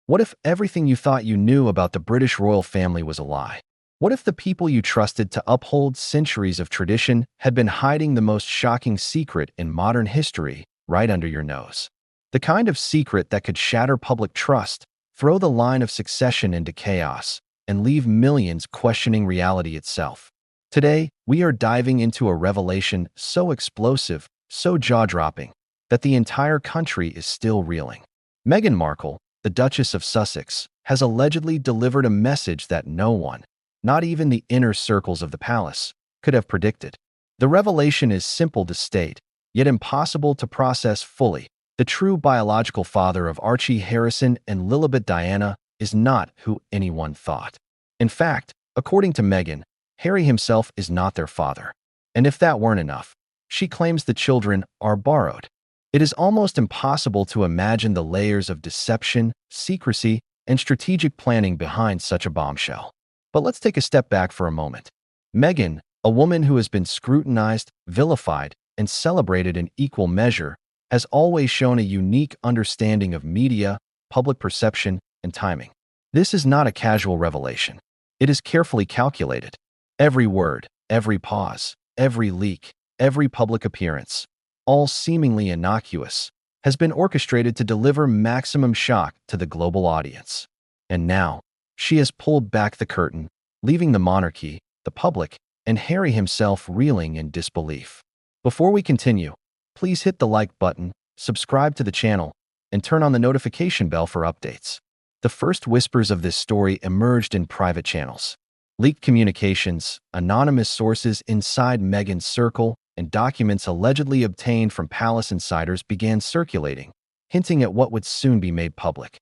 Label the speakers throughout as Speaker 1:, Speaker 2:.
Speaker 1: What if everything you thought you knew about the British royal family was a lie? What if the people you trusted to uphold centuries of tradition had been hiding the most shocking secret in modern history right under your nose? The kind of secret that could shatter public trust, throw the line of succession into chaos, and leave millions questioning reality itself. Today, we are diving into a revelation so explosive, so jaw-dropping, that the entire country is still reeling. Meghan Markle, the Duchess of Sussex, has allegedly delivered a message that no one, not even the inner circles of the palace, could have predicted. The revelation is simple to state, yet impossible to process fully. The true biological father of Archie Harrison and Lilibet Diana is not who anyone thought. In fact, according to Meghan, Harry himself is not their father. And if that weren't enough, she claims the children are borrowed. It is almost impossible to imagine the layers of deception, secrecy, and strategic planning behind such a bombshell. But let's take a step back for a moment. Meghan, a woman who has been scrutinized, vilified, and celebrated in equal measure, has always shown a unique understanding of media, public perception, and timing. This is not a casual revelation. It is carefully calculated. Every word, every pause, every leak, every public appearance, all seemingly innocuous, has been orchestrated to deliver maximum shock to the global audience. And now, she has pulled back the curtain, leaving the monarchy, the public, and Harry himself reeling in disbelief. Before we continue, please hit the like button, subscribe to the channel, and turn on the notification bell for updates. The first whispers of this story emerged in private channels. Leaked communications, anonymous sources inside Meghan's circle, and documents allegedly obtained from palace insiders began circulating, hinting at what would soon be made public.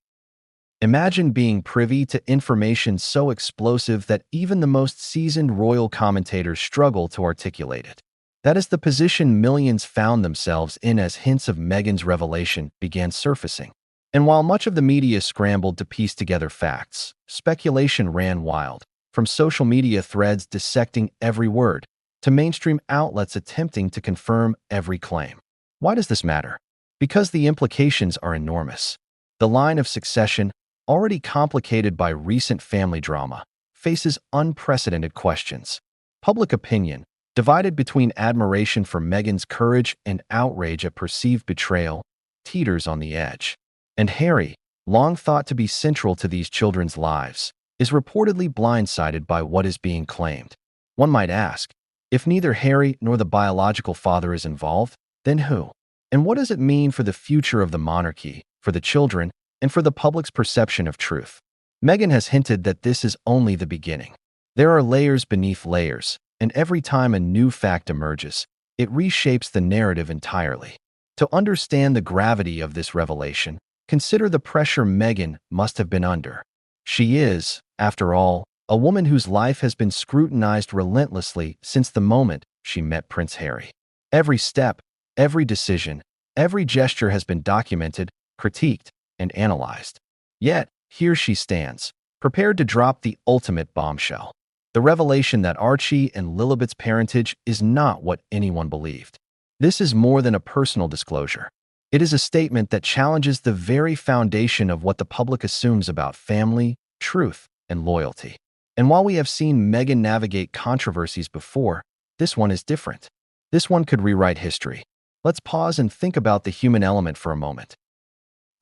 Speaker 1: Imagine being privy to information so explosive that even the most seasoned royal commentators struggle to articulate it. That is the position millions found themselves in as hints of Meghan's revelation began surfacing. And while much of the media scrambled to piece together facts, speculation ran wild, from social media threads dissecting every word to mainstream outlets attempting to confirm every claim. Why does this matter? Because the implications are enormous. The line of succession, already complicated by recent family drama, faces unprecedented questions. Public opinion, divided between admiration for Meghan's courage and outrage at perceived betrayal, teeters on the edge. And Harry, long thought to be central to these children's lives, is reportedly blindsided by what is being claimed. One might ask, if neither Harry nor the biological father is involved, then who? And what does it mean for the future of the monarchy, for the children, and for the public's perception of truth? Meghan has hinted that this is only the beginning. There are layers beneath layers, and every time a new fact emerges, it reshapes the narrative entirely. To understand the gravity of this revelation, consider the pressure Meghan must have been under. She is, after all, a woman whose life has been scrutinized relentlessly since the moment she met Prince Harry. Every step, every decision, every gesture has been documented, critiqued, and analyzed. Yet, here she stands, prepared to drop the ultimate bombshell. The revelation that Archie and Lilibet's parentage is not what anyone believed. This is more than a personal disclosure. It is a statement that challenges the very foundation of what the public assumes about family, truth, and loyalty. And while we have seen Meghan navigate controversies before, this one is different. This one could rewrite history. Let's pause and think about the human element for a moment.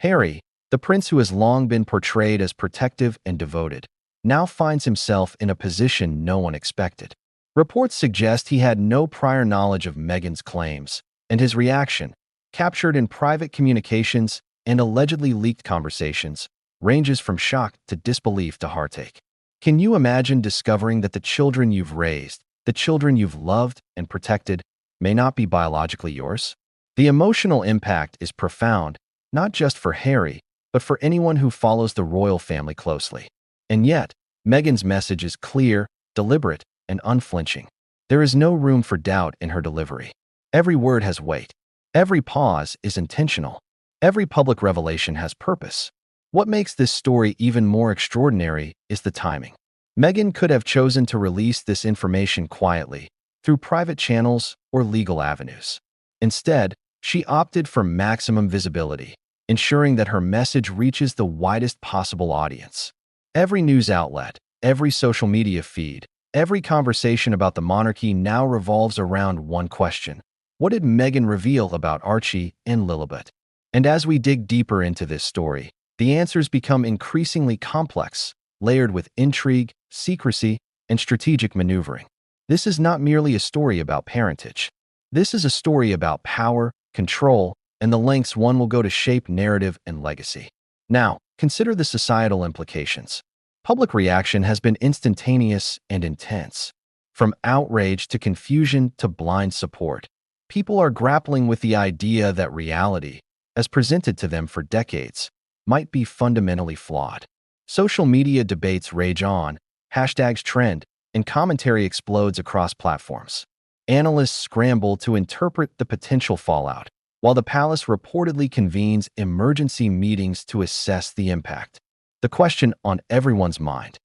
Speaker 1: Harry, the prince who has long been portrayed as protective and devoted, now finds himself in a position no one expected. Reports suggest he had no prior knowledge of Meghan's claims, and his reaction, captured in private communications and allegedly leaked conversations, ranges from shock to disbelief to heartache. Can you imagine discovering that the children you've raised, the children you've loved and protected, may not be biologically yours? The emotional impact is profound, not just for Harry, but for anyone who follows the royal family closely. And yet, Meghan's message is clear, deliberate, and unflinching. There is no room for doubt in her delivery. Every word has weight. Every pause is intentional. Every public revelation has purpose. What makes this story even more extraordinary is the timing. Meghan could have chosen to release this information quietly, through private channels or legal avenues. Instead, she opted for maximum visibility, ensuring that her message reaches the widest possible audience. Every news outlet, every social media feed, every conversation about the monarchy now revolves around one question. What did Meghan reveal about Archie and Lilibet? And as we dig deeper into this story, the answers become increasingly complex, layered with intrigue, secrecy, and strategic maneuvering. This is not merely a story about parentage. This is a story about power, control, and the lengths one will go to shape narrative and legacy. Now, consider the societal implications. Public reaction has been instantaneous and intense. From outrage to confusion to blind support, people are grappling with the idea that reality, as presented to them for decades, might be fundamentally flawed. Social media debates rage on, hashtags trend, and commentary explodes across platforms. Analysts scramble to interpret the potential fallout, while the palace reportedly convenes emergency meetings to assess the impact. The question on everyone's mind: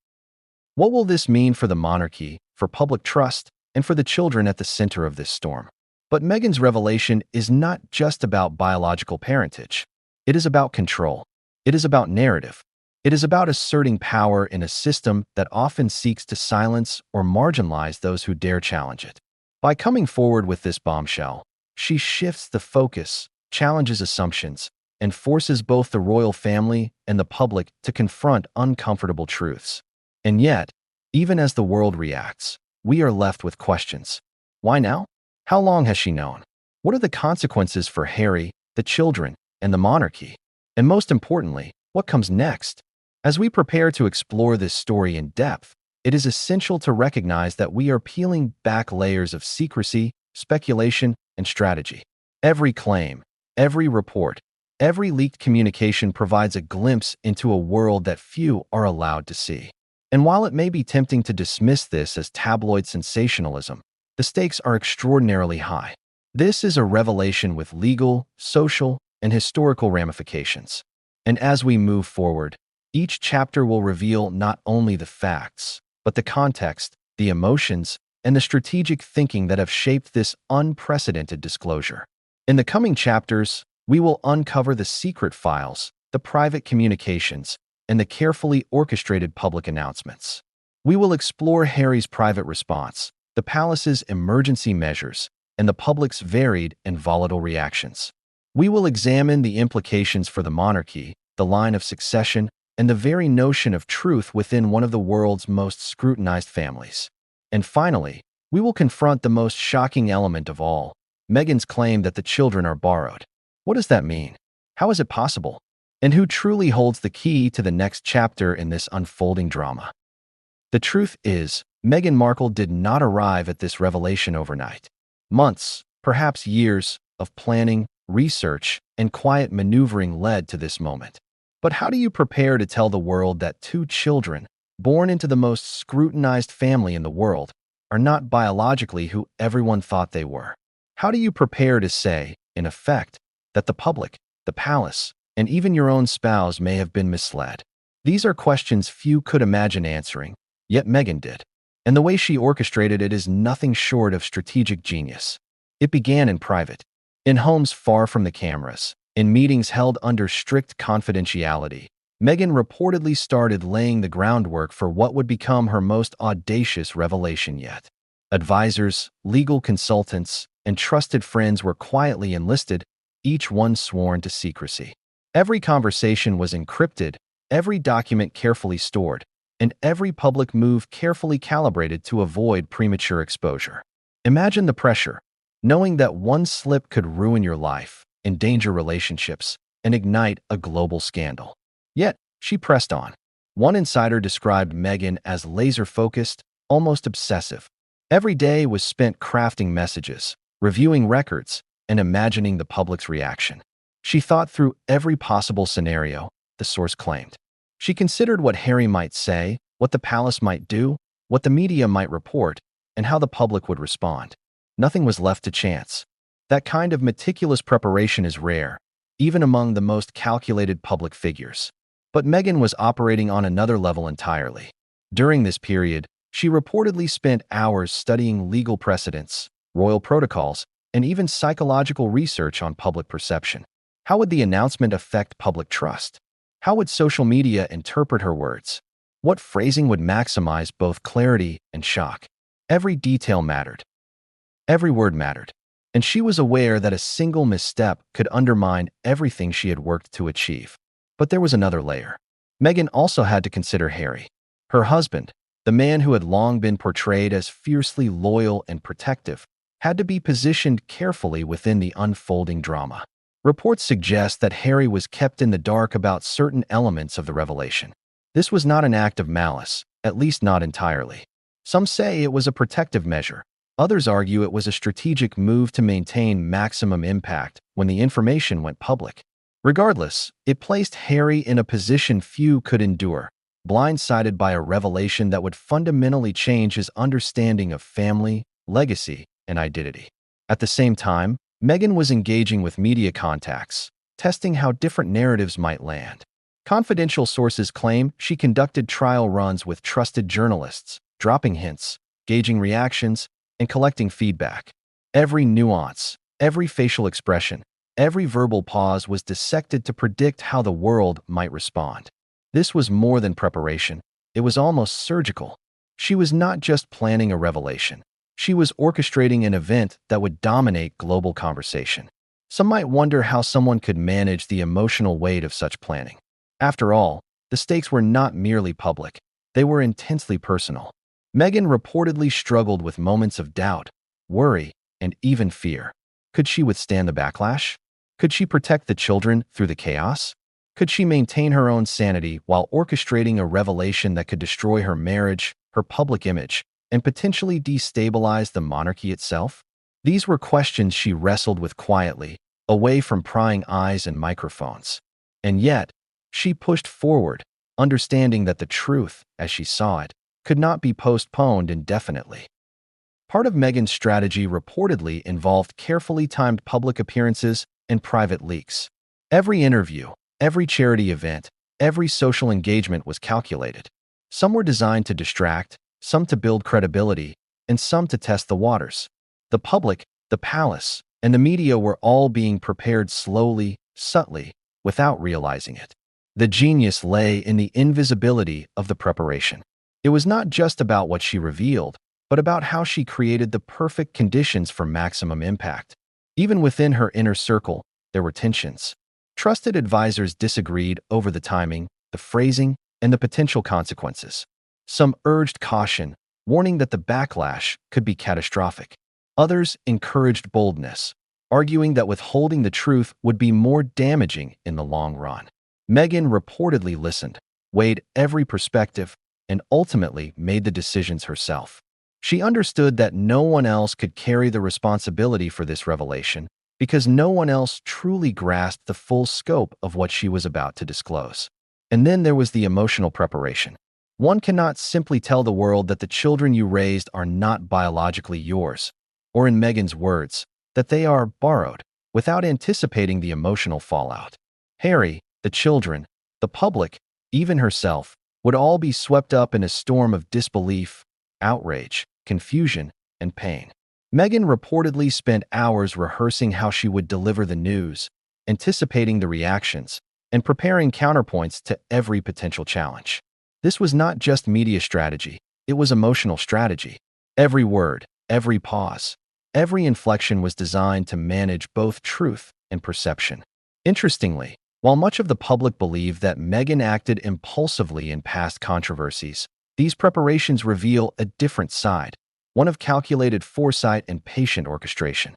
Speaker 1: what will this mean for the monarchy, for public trust, and for the children at the center of this storm? But Meghan's revelation is not just about biological parentage. It is about control. It is about narrative. It is about asserting power in a system that often seeks to silence or marginalize those who dare challenge it. By coming forward with this bombshell, she shifts the focus, challenges assumptions, and forces both the royal family and the public to confront uncomfortable truths. And yet, even as the world reacts, we are left with questions. Why now? How long has she known? What are the consequences for Harry, the children, and the monarchy? And most importantly, what comes next? As we prepare to explore this story in depth, it is essential to recognize that we are peeling back layers of secrecy, speculation, and strategy. Every claim, every report, every leaked communication provides a glimpse into a world that few are allowed to see. And while it may be tempting to dismiss this as tabloid sensationalism, the stakes are extraordinarily high. This is a revelation with legal, social, and historical ramifications. And as we move forward, each chapter will reveal not only the facts, but the context, the emotions, and the strategic thinking that have shaped this unprecedented disclosure. In the coming chapters, we will uncover the secret files, the private communications, and the carefully orchestrated public announcements. We will explore Harry's private response, the palace's emergency measures, and the public's varied and volatile reactions. We will examine the implications for the monarchy, the line of succession, and the very notion of truth within one of the world's most scrutinized families. And finally, we will confront the most shocking element of all, Meghan's claim that the children are borrowed. What does that mean? How is it possible? And who truly holds the key to the next chapter in this unfolding drama? The truth is, Meghan Markle did not arrive at this revelation overnight. Months, perhaps years, of planning, research, and quiet maneuvering led to this moment. But how do you prepare to tell the world that two children, born into the most scrutinized family in the world, are not biologically who everyone thought they were? How do you prepare to say, in effect, that the public, the palace, and even your own spouse may have been misled? These are questions few could imagine answering, yet Meghan did. And the way she orchestrated it is nothing short of strategic genius. It began in private, in homes far from the cameras, in meetings held under strict confidentiality. Meghan reportedly started laying the groundwork for what would become her most audacious revelation yet. Advisors, legal consultants, and trusted friends were quietly enlisted, each one sworn to secrecy. Every conversation was encrypted, every document carefully stored, and every public move carefully calibrated to avoid premature exposure. Imagine the pressure, knowing that one slip could ruin your life, endanger relationships, and ignite a global scandal. Yet, she pressed on. One insider described Meghan as laser-focused, almost obsessive. Every day was spent crafting messages, reviewing records, and imagining the public's reaction. She thought through every possible scenario, the source claimed. She considered what Harry might say, what the palace might do, what the media might report, and how the public would respond. Nothing was left to chance. That kind of meticulous preparation is rare, even among the most calculated public figures. But Meghan was operating on another level entirely. During this period, she reportedly spent hours studying legal precedents, royal protocols, and even psychological research on public perception. How would the announcement affect public trust? How would social media interpret her words? What phrasing would maximize both clarity and shock? Every detail mattered. Every word mattered. And she was aware that a single misstep could undermine everything she had worked to achieve. But there was another layer. Meghan also had to consider Harry, her husband, the man who had long been portrayed as fiercely loyal and protective, had to be positioned carefully within the unfolding drama. Reports suggest that Harry was kept in the dark about certain elements of the revelation. This was not an act of malice, at least not entirely. Some say it was a protective measure. Others argue it was a strategic move to maintain maximum impact when the information went public. Regardless, it placed Harry in a position few could endure, blindsided by a revelation that would fundamentally change his understanding of family, legacy, and identity. At the same time, Meghan was engaging with media contacts, testing how different narratives might land. Confidential sources claim she conducted trial runs with trusted journalists, dropping hints, gauging reactions, and collecting feedback. Every nuance, every facial expression, every verbal pause was dissected to predict how the world might respond. This was more than preparation. It was almost surgical. She was not just planning a revelation. She was orchestrating an event that would dominate global conversation. Some might wonder how someone could manage the emotional weight of such planning. After all, the stakes were not merely public. They were intensely personal. Meghan reportedly struggled with moments of doubt, worry, and even fear. Could she withstand the backlash? Could she protect the children through the chaos? Could she maintain her own sanity while orchestrating a revelation that could destroy her marriage, her public image, and potentially destabilize the monarchy itself? These were questions she wrestled with quietly, away from prying eyes and microphones. And yet, she pushed forward, understanding that the truth, as she saw it, could not be postponed indefinitely. Part of Meghan's strategy reportedly involved carefully timed public appearances and private leaks. Every interview, every charity event, every social engagement was calculated. Some were designed to distract, some to build credibility, and some to test the waters. The public, the palace, and the media were all being prepared slowly, subtly, without realizing it. The genius lay in the invisibility of the preparation. It was not just about what she revealed, but about how she created the perfect conditions for maximum impact. Even within her inner circle, there were tensions. Trusted advisors disagreed over the timing, the phrasing, and the potential consequences. Some urged caution, warning that the backlash could be catastrophic. Others encouraged boldness, arguing that withholding the truth would be more damaging in the long run. Meghan reportedly listened, weighed every perspective, and ultimately made the decisions herself. She understood that no one else could carry the responsibility for this revelation because no one else truly grasped the full scope of what she was about to disclose. And then there was the emotional preparation. One cannot simply tell the world that the children you raised are not biologically yours, or in Meghan's words, that they are borrowed, without anticipating the emotional fallout. Harry, the children, the public, even herself, would all be swept up in a storm of disbelief, outrage, confusion, and pain. Meghan reportedly spent hours rehearsing how she would deliver the news, anticipating the reactions, and preparing counterpoints to every potential challenge. This was not just media strategy, it was emotional strategy. Every word, every pause, every inflection was designed to manage both truth and perception. Interestingly, while much of the public believed that Meghan acted impulsively in past controversies, these preparations reveal a different side, one of calculated foresight and patient orchestration.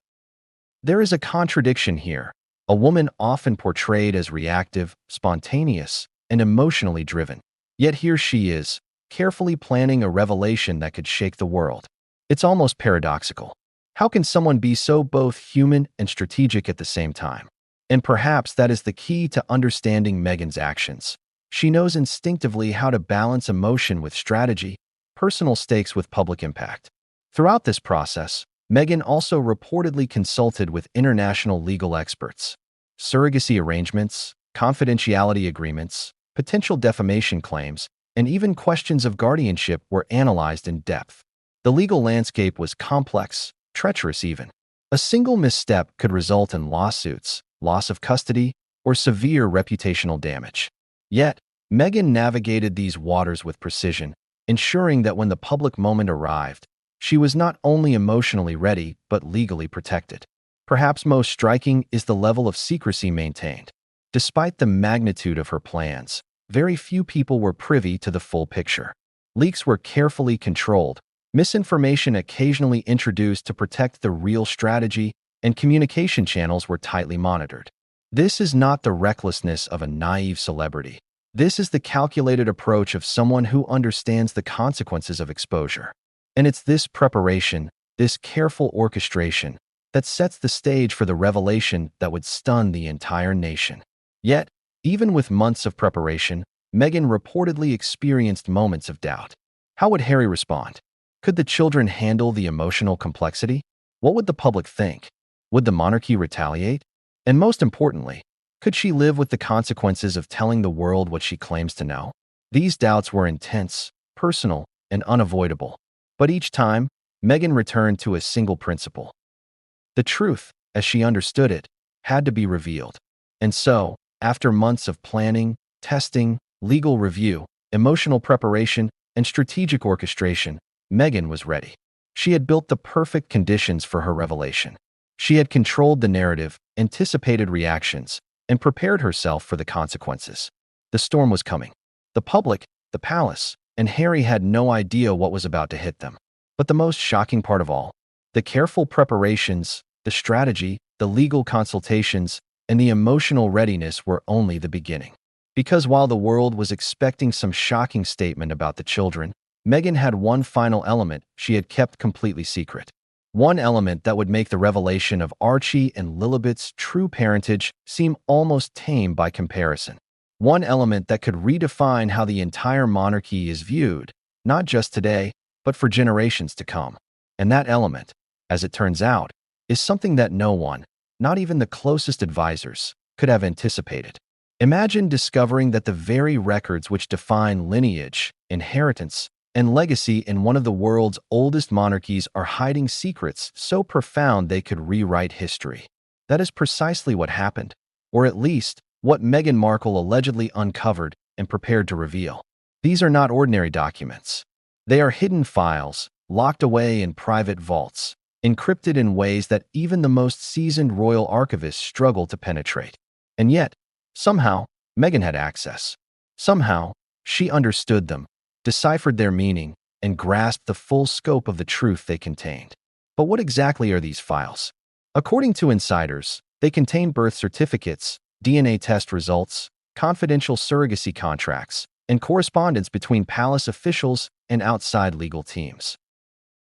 Speaker 1: There is a contradiction here. A woman often portrayed as reactive, spontaneous, and emotionally driven. Yet here she is, carefully planning a revelation that could shake the world. It's almost paradoxical. How can someone be so both human and strategic at the same time? And perhaps that is the key to understanding Meghan's actions. She knows instinctively how to balance emotion with strategy, personal stakes with public impact. Throughout this process, Meghan also reportedly consulted with international legal experts. Surrogacy arrangements, confidentiality agreements, potential defamation claims, and even questions of guardianship were analyzed in depth. The legal landscape was complex, treacherous even. A single misstep could result in lawsuits, loss of custody, or severe reputational damage. Yet, Meghan navigated these waters with precision, ensuring that when the public moment arrived, she was not only emotionally ready but legally protected. Perhaps most striking is the level of secrecy maintained. Despite the magnitude of her plans, very few people were privy to the full picture. Leaks were carefully controlled, misinformation occasionally introduced to protect the real strategy, and communication channels were tightly monitored. This is not the recklessness of a naive celebrity. This is the calculated approach of someone who understands the consequences of exposure. And it's this preparation, this careful orchestration, that sets the stage for the revelation that would stun the entire nation. Yet, even with months of preparation, Meghan reportedly experienced moments of doubt. How would Harry respond? Could the children handle the emotional complexity? What would the public think? Would the monarchy retaliate? And most importantly, could she live with the consequences of telling the world what she claims to know? These doubts were intense, personal, and unavoidable. But each time, Meghan returned to a single principle. The truth, as she understood it, had to be revealed. And so, after months of planning, testing, legal review, emotional preparation, and strategic orchestration, Meghan was ready. She had built the perfect conditions for her revelation. She had controlled the narrative, anticipated reactions, and prepared herself for the consequences. The storm was coming. The public, the palace, and Harry had no idea what was about to hit them. But the most shocking part of all, the careful preparations, the strategy, the legal consultations, and the emotional readiness were only the beginning. Because while the world was expecting some shocking statement about the children, Meghan had one final element she had kept completely secret. One element that would make the revelation of Archie and Lilibet's true parentage seem almost tame by comparison. One element that could redefine how the entire monarchy is viewed, not just today, but for generations to come. And that element, as it turns out, is something that no one, not even the closest advisors, could have anticipated. Imagine discovering that the very records which define lineage, inheritance, and legacy in one of the world's oldest monarchies are hiding secrets so profound they could rewrite history. That is precisely what happened, or at least what Meghan Markle allegedly uncovered and prepared to reveal. These are not ordinary documents. They are hidden files, locked away in private vaults, encrypted in ways that even the most seasoned royal archivists struggle to penetrate. And yet, somehow, Meghan had access. Somehow, she understood them, deciphered their meaning, and grasped the full scope of the truth they contained. But what exactly are these files? According to insiders, they contain birth certificates, DNA test results, confidential surrogacy contracts, and correspondence between palace officials and outside legal teams.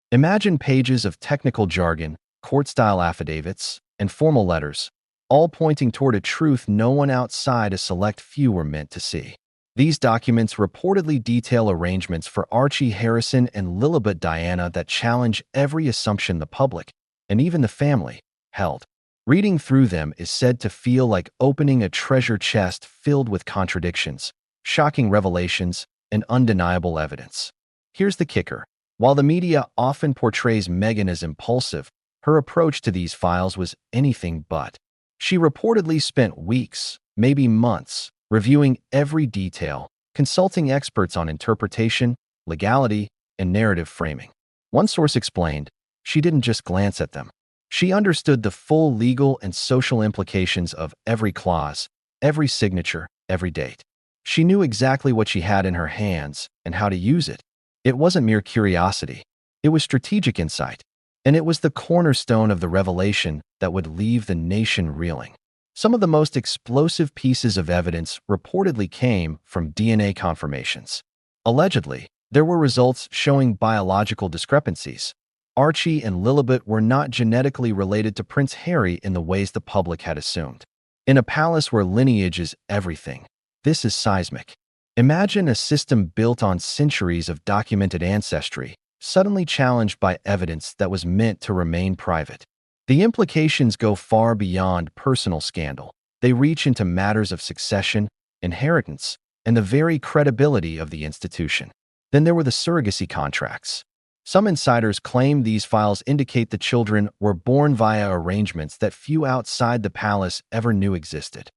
Speaker 1: Imagine pages of technical jargon, court-style affidavits, and formal letters, all pointing toward a truth no one outside a select few were meant to see. These documents reportedly detail arrangements for Archie Harrison and Lilibet Diana that challenge every assumption the public, and even the family, held. Reading through them is said to feel like opening a treasure chest filled with contradictions, shocking revelations, and undeniable evidence. Here's the kicker. While the media often portrays Meghan as impulsive, her approach to these files was anything but. She reportedly spent weeks, maybe months, reviewing every detail, consulting experts on interpretation, legality, and narrative framing. One source explained, she didn't just glance at them. She understood the full legal and social implications of every clause, every signature, every date. She knew exactly what she had in her hands and how to use it. It wasn't mere curiosity. It was strategic insight. And it was the cornerstone of the revelation that would leave the nation reeling. Some of the most explosive pieces of evidence reportedly came from DNA confirmations. Allegedly, there were results showing biological discrepancies. Archie and Lilibet were not genetically related to Prince Harry in the ways the public had assumed. In a palace where lineage is everything, this is seismic. Imagine a system built on centuries of documented ancestry, suddenly challenged by evidence that was meant to remain private. The implications go far beyond personal scandal. They reach into matters of succession, inheritance, and the very credibility of the institution. Then there were the surrogacy contracts. Some insiders claim these files indicate the children were born via arrangements that few outside the palace ever knew existed.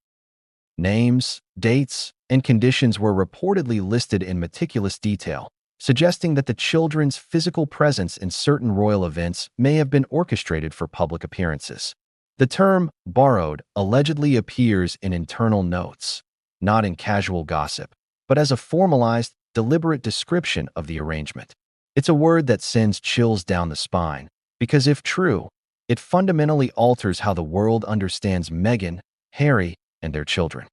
Speaker 1: Names, dates, and conditions were reportedly listed in meticulous detail, suggesting that the children's physical presence in certain royal events may have been orchestrated for public appearances. The term borrowed allegedly appears in internal notes, not in casual gossip, but as a formalized, deliberate description of the arrangement. It's a word that sends chills down the spine, because if true, it fundamentally alters how the world understands Meghan, Harry, and their children.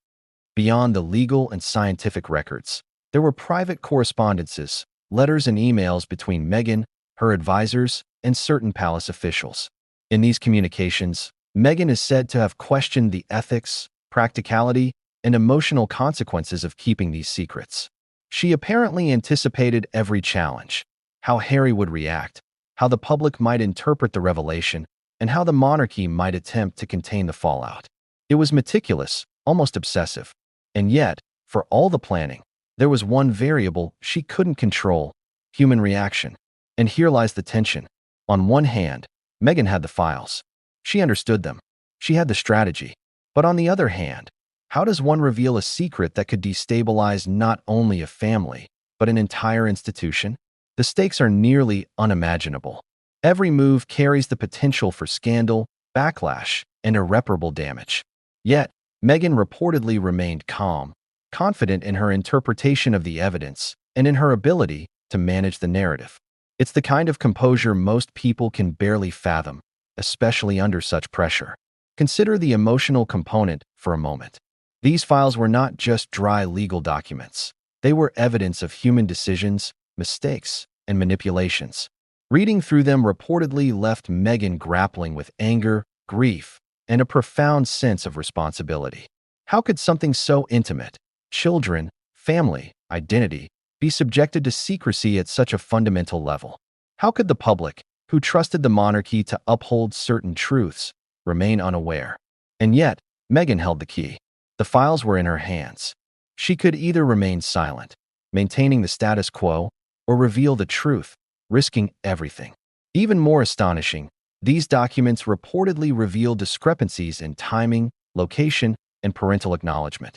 Speaker 1: Beyond the legal and scientific records, there were private correspondences, letters and emails between Meghan, her advisors, and certain palace officials. In these communications, Meghan is said to have questioned the ethics, practicality, and emotional consequences of keeping these secrets. She apparently anticipated every challenge, how Harry would react, how the public might interpret the revelation, and how the monarchy might attempt to contain the fallout. It was meticulous, almost obsessive. And yet, for all the planning, there was one variable she couldn't control: human reaction. And here lies the tension. On one hand, Meghan had the files. She understood them. She had the strategy. But on the other hand, how does one reveal a secret that could destabilize not only a family, but an entire institution? The stakes are nearly unimaginable. Every move carries the potential for scandal, backlash, and irreparable damage. Yet, Meghan reportedly remained calm, confident in her interpretation of the evidence and in her ability to manage the narrative. It's the kind of composure most people can barely fathom, especially under such pressure. Consider the emotional component for a moment. These files were not just dry legal documents. They were evidence of human decisions, mistakes, and manipulations. Reading through them reportedly left Meghan grappling with anger, grief, and a profound sense of responsibility. How could something so intimate, children, family, identity, be subjected to secrecy at such a fundamental level? How could the public, who trusted the monarchy to uphold certain truths, remain unaware? And yet, Meghan held the key. The files were in her hands. She could either remain silent, maintaining the status quo, or reveal the truth, risking everything. Even more astonishing, these documents reportedly reveal discrepancies in timing, location, and parental acknowledgement.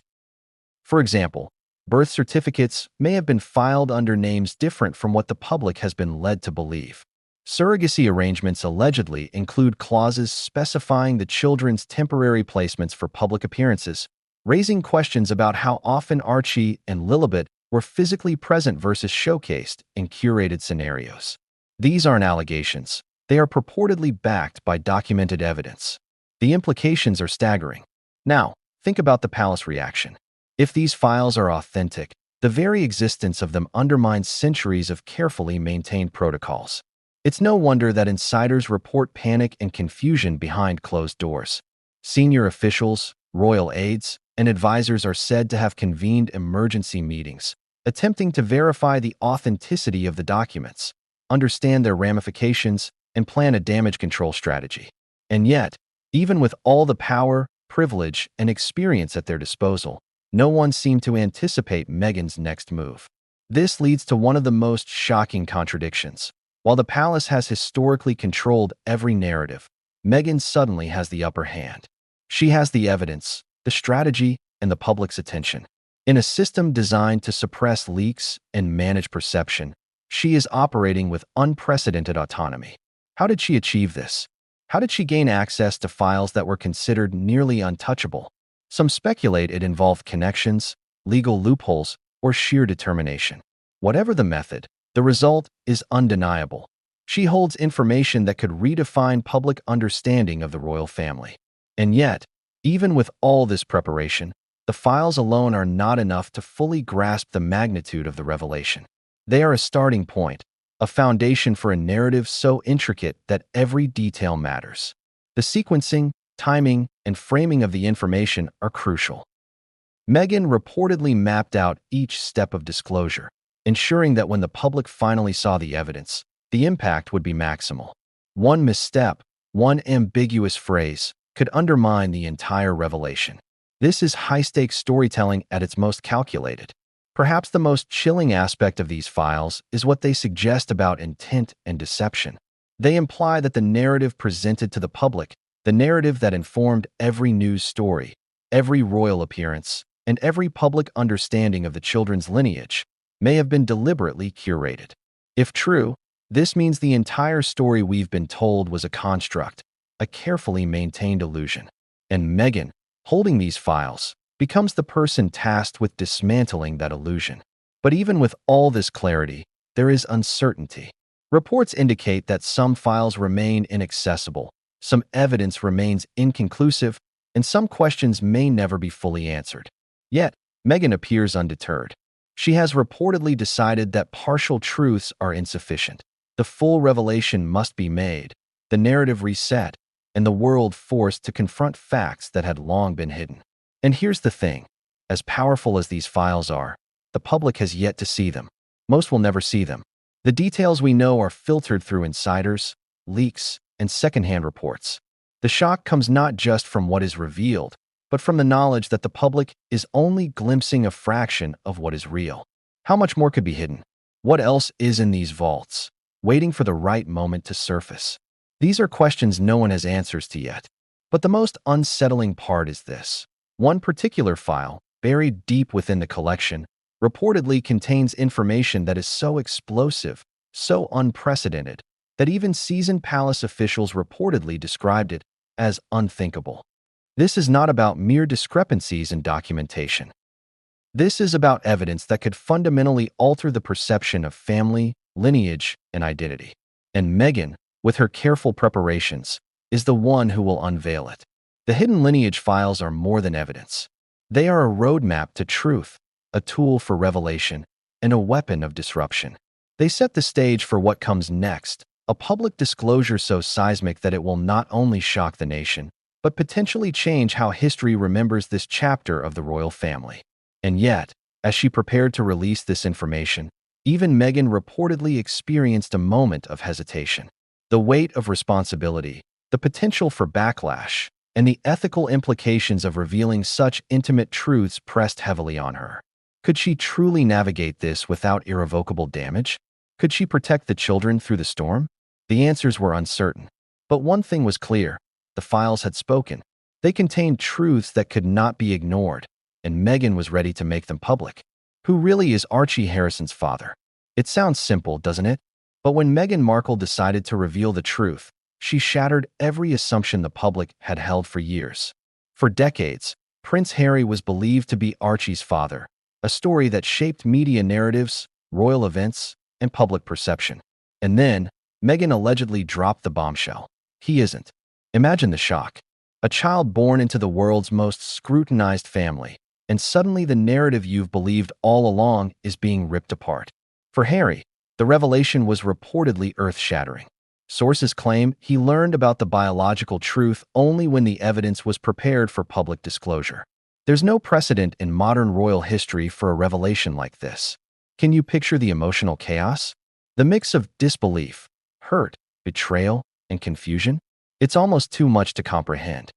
Speaker 1: For example, birth certificates may have been filed under names different from what the public has been led to believe. Surrogacy arrangements allegedly include clauses specifying the children's temporary placements for public appearances, raising questions about how often Archie and Lilibet were physically present versus showcased in curated scenarios. These aren't allegations. They are purportedly backed by documented evidence. The implications are staggering. Now, think about the palace reaction. If these files are authentic, the very existence of them undermines centuries of carefully maintained protocols. It's no wonder that insiders report panic and confusion behind closed doors. Senior officials, royal aides, and advisors are said to have convened emergency meetings, attempting to verify the authenticity of the documents, understand their ramifications, and plan a damage control strategy. And yet, even with all the power, privilege, and experience at their disposal, no one seemed to anticipate Meghan's next move. This leads to one of the most shocking contradictions. While the palace has historically controlled every narrative, Meghan suddenly has the upper hand. She has the evidence, the strategy, and the public's attention. In a system designed to suppress leaks and manage perception, she is operating with unprecedented autonomy. How did she achieve this? How did she gain access to files that were considered nearly untouchable? Some speculate it involved connections, legal loopholes, or sheer determination. Whatever the method, the result is undeniable. She holds information that could redefine public understanding of the royal family. And yet, even with all this preparation, the files alone are not enough to fully grasp the magnitude of the revelation. They are a starting point, a foundation for a narrative so intricate that every detail matters. The sequencing, timing, and framing of the information are crucial. Meghan reportedly mapped out each step of disclosure, ensuring that when the public finally saw the evidence, the impact would be maximal. One misstep, one ambiguous phrase, could undermine the entire revelation. This is high-stakes storytelling at its most calculated. Perhaps the most chilling aspect of these files is what they suggest about intent and deception. They imply that the narrative presented to the public, the narrative that informed every news story, every royal appearance, and every public understanding of the children's lineage may have been deliberately curated. If true, this means the entire story we've been told was a construct, a carefully maintained illusion. And Meghan, holding these files, becomes the person tasked with dismantling that illusion. But even with all this clarity, there is uncertainty. Reports indicate that some files remain inaccessible, some evidence remains inconclusive, and some questions may never be fully answered. Yet, Meghan appears undeterred. She has reportedly decided that partial truths are insufficient. The full revelation must be made, the narrative reset, and the world forced to confront facts that had long been hidden. And here's the thing. As powerful as these files are, the public has yet to see them. Most will never see them. The details we know are filtered through insiders, leaks, and secondhand reports. The shock comes not just from what is revealed, but from the knowledge that the public is only glimpsing a fraction of what is real. How much more could be hidden? What else is in these vaults, waiting for the right moment to surface? These are questions no one has answers to yet. But the most unsettling part is this. One particular file, buried deep within the collection, reportedly contains information that is so explosive, so unprecedented, that even seasoned palace officials reportedly described it as unthinkable. This is not about mere discrepancies in documentation. This is about evidence that could fundamentally alter the perception of family, lineage, and identity. And Meghan, with her careful preparations, is the one who will unveil it. The hidden lineage files are more than evidence. They are a roadmap to truth, a tool for revelation, and a weapon of disruption. They set the stage for what comes next, a public disclosure so seismic that it will not only shock the nation, but potentially change how history remembers this chapter of the royal family. And yet, as she prepared to release this information, even Meghan reportedly experienced a moment of hesitation. The weight of responsibility, the potential for backlash, and the ethical implications of revealing such intimate truths pressed heavily on her. Could she truly navigate this without irrevocable damage? Could she protect the children through the storm? The answers were uncertain. But one thing was clear. The files had spoken. They contained truths that could not be ignored, and Meghan was ready to make them public. Who really is Archie Harrison's father? It sounds simple, doesn't it? But when Meghan Markle decided to reveal the truth, she shattered every assumption the public had held for years. For decades, Prince Harry was believed to be Archie's father, a story that shaped media narratives, royal events, and public perception. And then, Meghan allegedly dropped the bombshell. He isn't. Imagine the shock. A child born into the world's most scrutinized family, and suddenly the narrative you've believed all along is being ripped apart. For Harry, the revelation was reportedly earth-shattering. Sources claim he learned about the biological truth only when the evidence was prepared for public disclosure. There's no precedent in modern royal history for a revelation like this. Can you picture the emotional chaos? The mix of disbelief, hurt, betrayal, and confusion? It's almost too much to comprehend.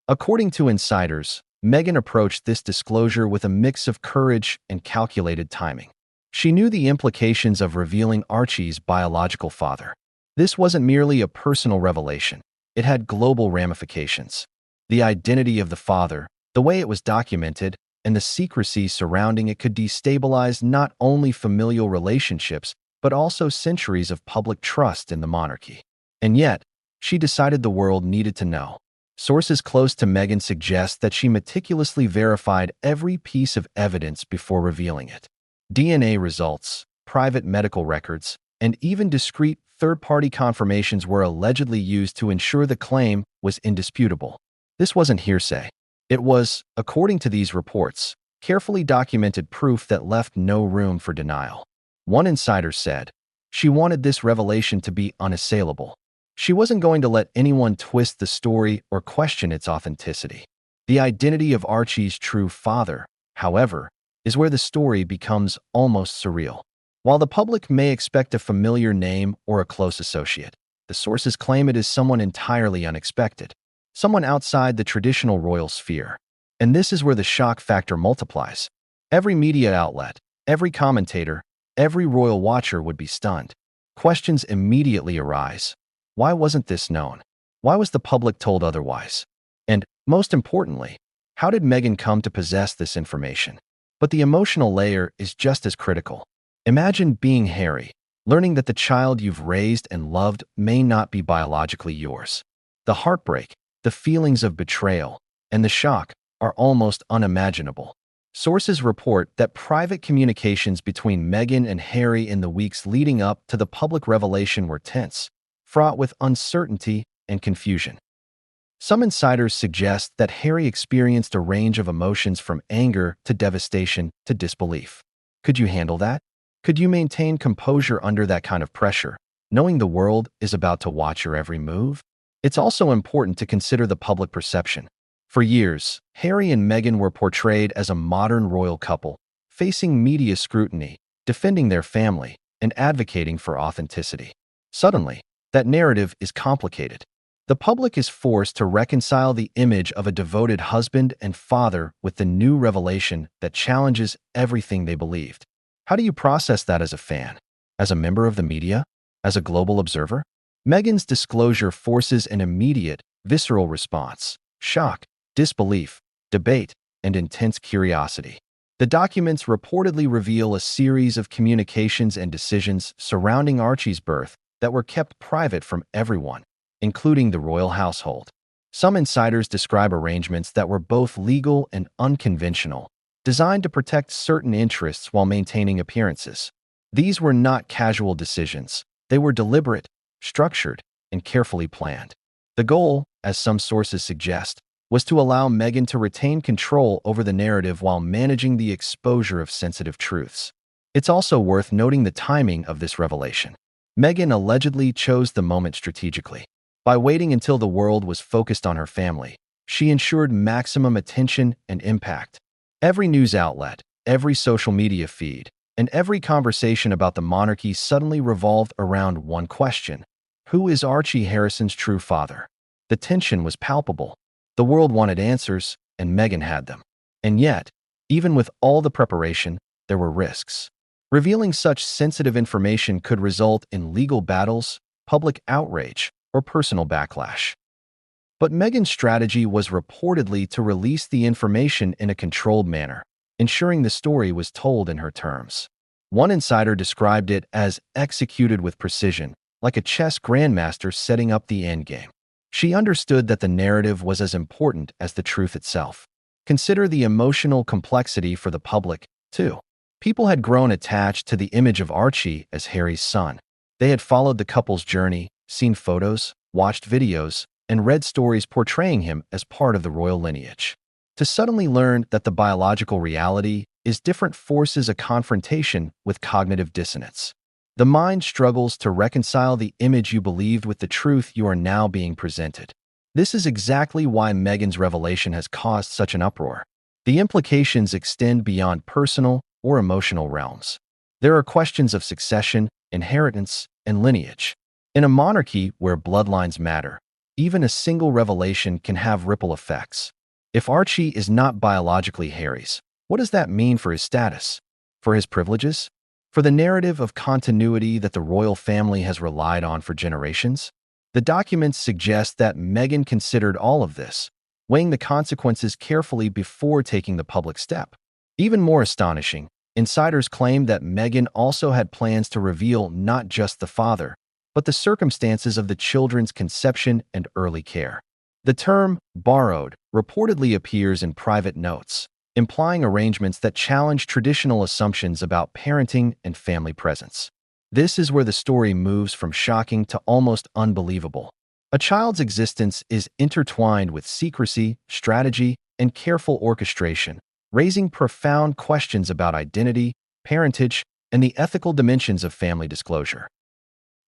Speaker 1: According to insiders, Meghan approached this disclosure with a mix of courage and calculated timing. She knew the implications of revealing Archie's biological father. This wasn't merely a personal revelation. It had global ramifications. The identity of the father, the way it was documented, and the secrecy surrounding it could destabilize not only familial relationships, but also centuries of public trust in the monarchy. And yet, she decided the world needed to know. Sources close to Meghan suggest that she meticulously verified every piece of evidence before revealing it. DNA results, private medical records, and even discreet third-party confirmations were allegedly used to ensure the claim was indisputable. This wasn't hearsay. It was, according to these reports, carefully documented proof that left no room for denial. One insider said, she wanted this revelation to be unassailable. She wasn't going to let anyone twist the story or question its authenticity. The identity of Archie's true father, however, is where the story becomes almost surreal. While the public may expect a familiar name or a close associate, the sources claim it is someone entirely unexpected, someone outside the traditional royal sphere. And this is where the shock factor multiplies. Every media outlet, every commentator, every royal watcher would be stunned. Questions immediately arise. Why wasn't this known? Why was the public told otherwise? And, most importantly, How did Meghan come to possess this information? But the emotional layer is just as critical. Imagine being Harry, learning that the child you've raised and loved may not be biologically yours. The heartbreak, the feelings of betrayal, and the shock are almost unimaginable. Sources report that private communications between Meghan and Harry in the weeks leading up to the public revelation were tense, fraught with uncertainty and confusion. Some insiders suggest that Harry experienced a range of emotions from anger to devastation to disbelief. Could you handle that? Could you maintain composure under that kind of pressure, knowing the world is about to watch your every move? It's also important to consider the public perception. For years, Harry and Meghan were portrayed as a modern royal couple, facing media scrutiny, defending their family, and advocating for authenticity. Suddenly, that narrative is complicated. The public is forced to reconcile the image of a devoted husband and father with the new revelation that challenges everything they believed. How do you process that as a fan? As a member of the media? As a global observer? Meghan's disclosure forces an immediate, visceral response: shock, disbelief, debate, and intense curiosity. The documents reportedly reveal a series of communications and decisions surrounding Archie's birth that were kept private from everyone, including the royal household. Some insiders describe arrangements that were both legal and unconventional, designed to protect certain interests while maintaining appearances. These were not casual decisions. They were deliberate, structured, and carefully planned. The goal, as some sources suggest, was to allow Meghan to retain control over the narrative while managing the exposure of sensitive truths. It's also worth noting the timing of this revelation. Meghan allegedly chose the moment strategically. By waiting until the world was focused on her family, she ensured maximum attention and impact. Every news outlet, every social media feed, and every conversation about the monarchy suddenly revolved around one question: who is Archie Harrison's true father? The tension was palpable. The world wanted answers, and Meghan had them. And yet, even with all the preparation, there were risks. Revealing such sensitive information could result in legal battles, public outrage, or personal backlash. But Meghan's strategy was reportedly to release the information in a controlled manner, ensuring the story was told in her terms. One insider described it as executed with precision, like a chess grandmaster setting up the endgame. She understood that the narrative was as important as the truth itself. Consider the emotional complexity for the public, too. People had grown attached to the image of Archie as Harry's son. They had followed the couple's journey, seen photos, watched videos, and read stories portraying him as part of the royal lineage. To suddenly learn that the biological reality is different forces a confrontation with cognitive dissonance. The mind struggles to reconcile the image you believed with the truth you are now being presented. This is exactly why Meghan's revelation has caused such an uproar. The implications extend beyond personal or emotional realms. There are questions of succession, inheritance, and lineage. In a monarchy where bloodlines matter, even a single revelation can have ripple effects. If Archie is not biologically Harry's, what does that mean for his status? For his privileges? For the narrative of continuity that the royal family has relied on for generations? The documents suggest that Meghan considered all of this, weighing the consequences carefully before taking the public step. Even more astonishing, insiders claim that Meghan also had plans to reveal not just the father, but the circumstances of the children's conception and early care. The term borrowed reportedly appears in private notes, implying arrangements that challenge traditional assumptions about parenting and family presence. This is where the story moves from shocking to almost unbelievable. A child's existence is intertwined with secrecy, strategy, and careful orchestration, raising profound questions about identity, parentage, and the ethical dimensions of family disclosure.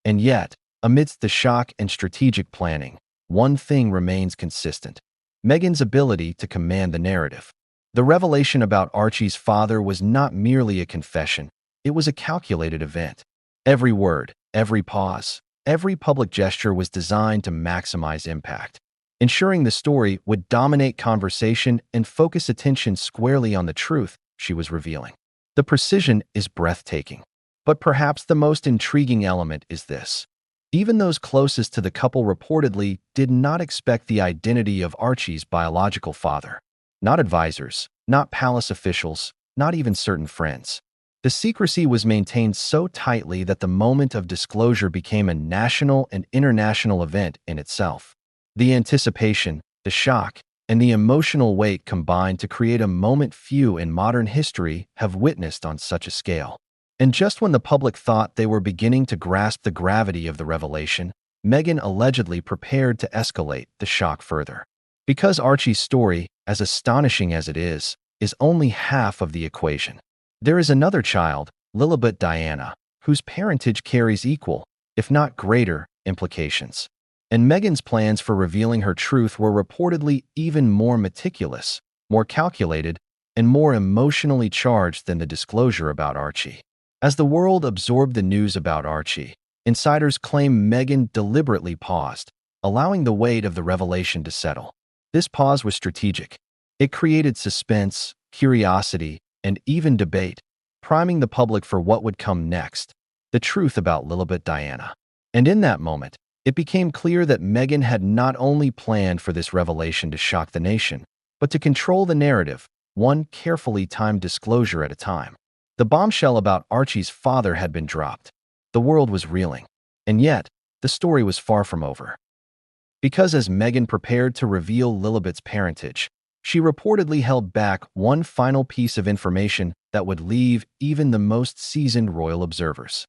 Speaker 1: And yet, amidst the shock and strategic planning, one thing remains consistent: Meghan's ability to command the narrative. The revelation about Archie's father was not merely a confession, it was a calculated event. Every word, every pause, every public gesture was designed to maximize impact, ensuring the story would dominate conversation and focus attention squarely on the truth she was revealing. The precision is breathtaking. But perhaps the most intriguing element is this: even those closest to the couple reportedly did not expect the identity of Archie's biological father. Not advisors, not palace officials, not even certain friends. The secrecy was maintained so tightly that the moment of disclosure became a national and international event in itself. The anticipation, the shock, and the emotional weight combined to create a moment few in modern history have witnessed on such a scale. And just when the public thought they were beginning to grasp the gravity of the revelation, Meghan allegedly prepared to escalate the shock further. Because Archie's story, as astonishing as it is only half of the equation. There is another child, Lilibet Diana, whose parentage carries equal, if not greater, implications. And Meghan's plans for revealing her truth were reportedly even more meticulous, more calculated, and more emotionally charged than the disclosure about Archie. As the world absorbed the news about Archie, insiders claim Meghan deliberately paused, allowing the weight of the revelation to settle. This pause was strategic. It created suspense, curiosity, and even debate, priming the public for what would come next, the truth about Lilibet Diana. And in that moment, it became clear that Meghan had not only planned for this revelation to shock the nation, but to control the narrative, one carefully timed disclosure at a time. The bombshell about Archie's father had been dropped. The world was reeling. And yet, the story was far from over. Because as Meghan prepared to reveal Lilibet's parentage, she reportedly held back one final piece of information that would leave even the most seasoned royal observers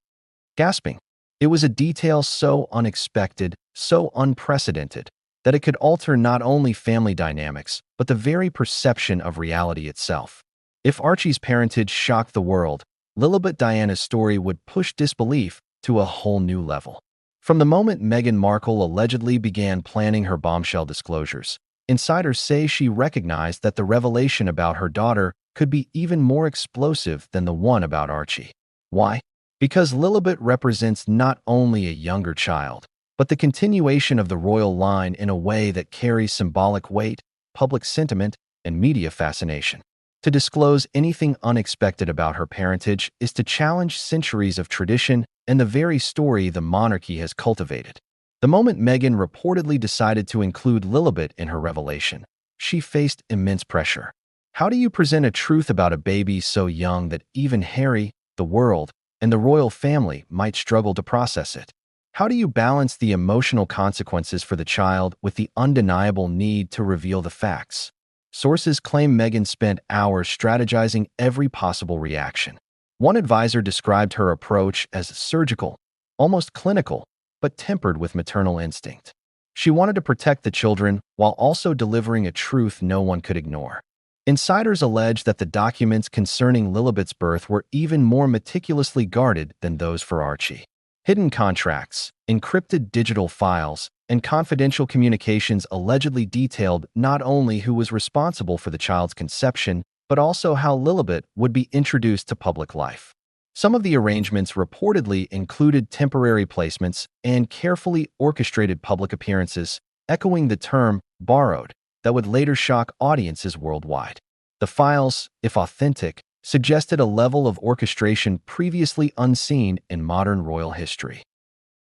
Speaker 1: gasping. It was a detail so unexpected, so unprecedented, that it could alter not only family dynamics, but the very perception of reality itself. If Archie's parentage shocked the world, Lilibet Diana's story would push disbelief to a whole new level. From the moment Meghan Markle allegedly began planning her bombshell disclosures, insiders say she recognized that the revelation about her daughter could be even more explosive than the one about Archie. Why? Because Lilibet represents not only a younger child, but the continuation of the royal line in a way that carries symbolic weight, public sentiment, and media fascination. To disclose anything unexpected about her parentage is to challenge centuries of tradition and the very story the monarchy has cultivated. The moment Meghan reportedly decided to include Lilibet in her revelation, she faced immense pressure. How do you present a truth about a baby so young that even Harry, the world, and the royal family might struggle to process it? How do you balance the emotional consequences for the child with the undeniable need to reveal the facts? Sources claim Meghan spent hours strategizing every possible reaction. One advisor described her approach as surgical, almost clinical, but tempered with maternal instinct. She wanted to protect the children while also delivering a truth no one could ignore. Insiders allege that the documents concerning Lilibet's birth were even more meticulously guarded than those for Archie. Hidden contracts, encrypted digital files, and confidential communications allegedly detailed not only who was responsible for the child's conception, but also how Lilibet would be introduced to public life. Some of the arrangements reportedly included temporary placements and carefully orchestrated public appearances, echoing the term borrowed, that would later shock audiences worldwide. The files, if authentic, suggested a level of orchestration previously unseen in modern royal history.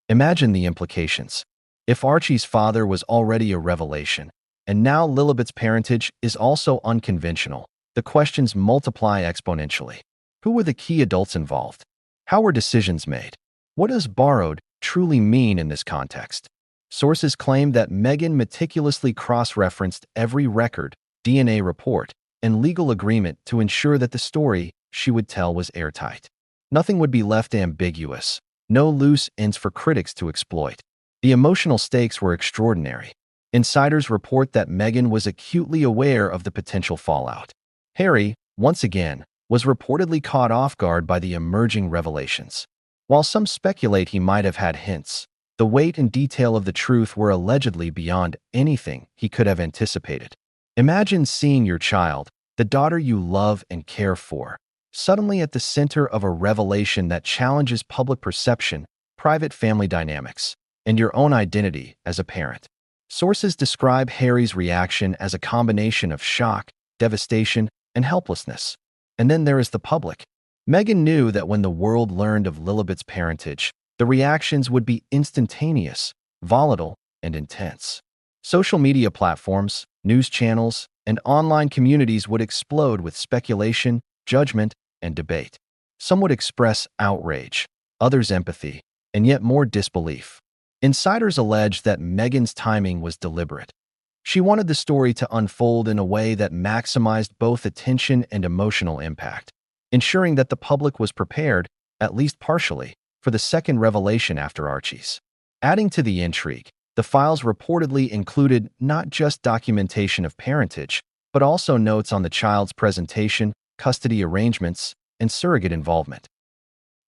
Speaker 1: Imagine the implications. If Archie's father was already a revelation, and now Lilibet's parentage is also unconventional, the questions multiply exponentially. Who were the key adults involved? How were decisions made? What does borrowed truly mean in this context? Sources claim that Meghan meticulously cross-referenced every record, DNA report, and legal agreement to ensure that the story she would tell was airtight. Nothing would be left ambiguous, no loose ends for critics to exploit. The emotional stakes were extraordinary. Insiders report that Meghan was acutely aware of the potential fallout. Harry, once again, was reportedly caught off guard by the emerging revelations. While some speculate he might have had hints, the weight and detail of the truth were allegedly beyond anything he could have anticipated. Imagine seeing your child, the daughter you love and care for, suddenly at the center of a revelation that challenges public perception, private family dynamics, and your own identity as a parent. Sources describe Harry's reaction as a combination of shock, devastation, and helplessness. And then there is the public. Meghan knew that when the world learned of Lilibet's parentage, the reactions would be instantaneous, volatile, and intense. Social media platforms, news channels, and online communities would explode with speculation, judgment, and debate. Some would express outrage, others empathy, and yet more disbelief. Insiders allege that Meghan's timing was deliberate. She wanted the story to unfold in a way that maximized both attention and emotional impact, ensuring that the public was prepared, at least partially, for the second revelation after Archie's. Adding to the intrigue, the files reportedly included not just documentation of parentage, but also notes on the child's presentation, custody arrangements, and surrogate involvement.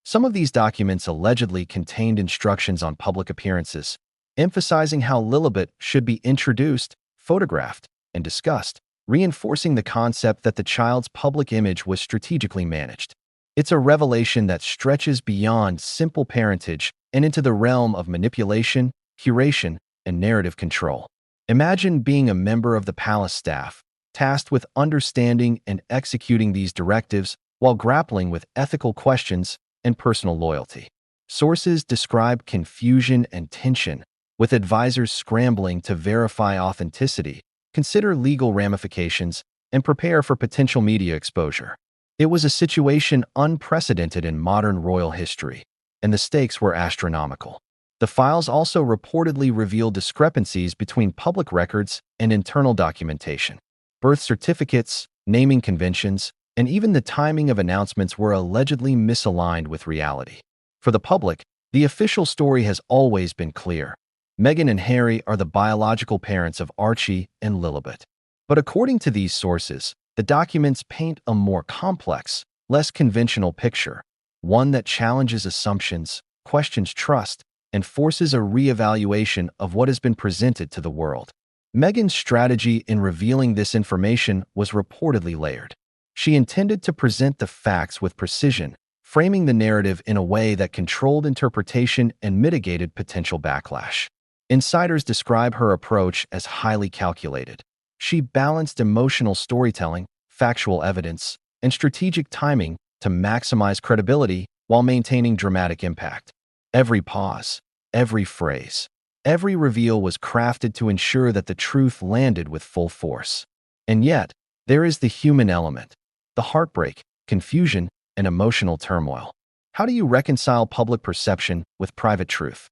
Speaker 1: Some of these documents allegedly contained instructions on public appearances, emphasizing how Lilibet should be introduced, photographed, and discussed, reinforcing the concept that the child's public image was strategically managed. It's a revelation that stretches beyond simple parentage and into the realm of manipulation, curation, and narrative control. Imagine being a member of the palace staff, tasked with understanding and executing these directives while grappling with ethical questions and personal loyalty. Sources describe confusion and tension, with advisors scrambling to verify authenticity, consider legal ramifications, and prepare for potential media exposure. It was a situation unprecedented in modern royal history, and the stakes were astronomical. The files also reportedly revealed discrepancies between public records and internal documentation. Birth certificates, naming conventions, and even the timing of announcements were allegedly misaligned with reality. For the public, the official story has always been clear. Meghan and Harry are the biological parents of Archie and Lilibet. But according to these sources, the documents paint a more complex, less conventional picture, one that challenges assumptions, questions trust, and forces a reevaluation of what has been presented to the world. Meghan's strategy in revealing this information was reportedly layered. She intended to present the facts with precision, framing the narrative in a way that controlled interpretation and mitigated potential backlash. Insiders describe her approach as highly calculated. She balanced emotional storytelling, factual evidence, and strategic timing to maximize credibility while maintaining dramatic impact. Every pause, every phrase, every reveal was crafted to ensure that the truth landed with full force. And yet, there is the human element, the heartbreak, confusion, and emotional turmoil. How do you reconcile public perception with private truth?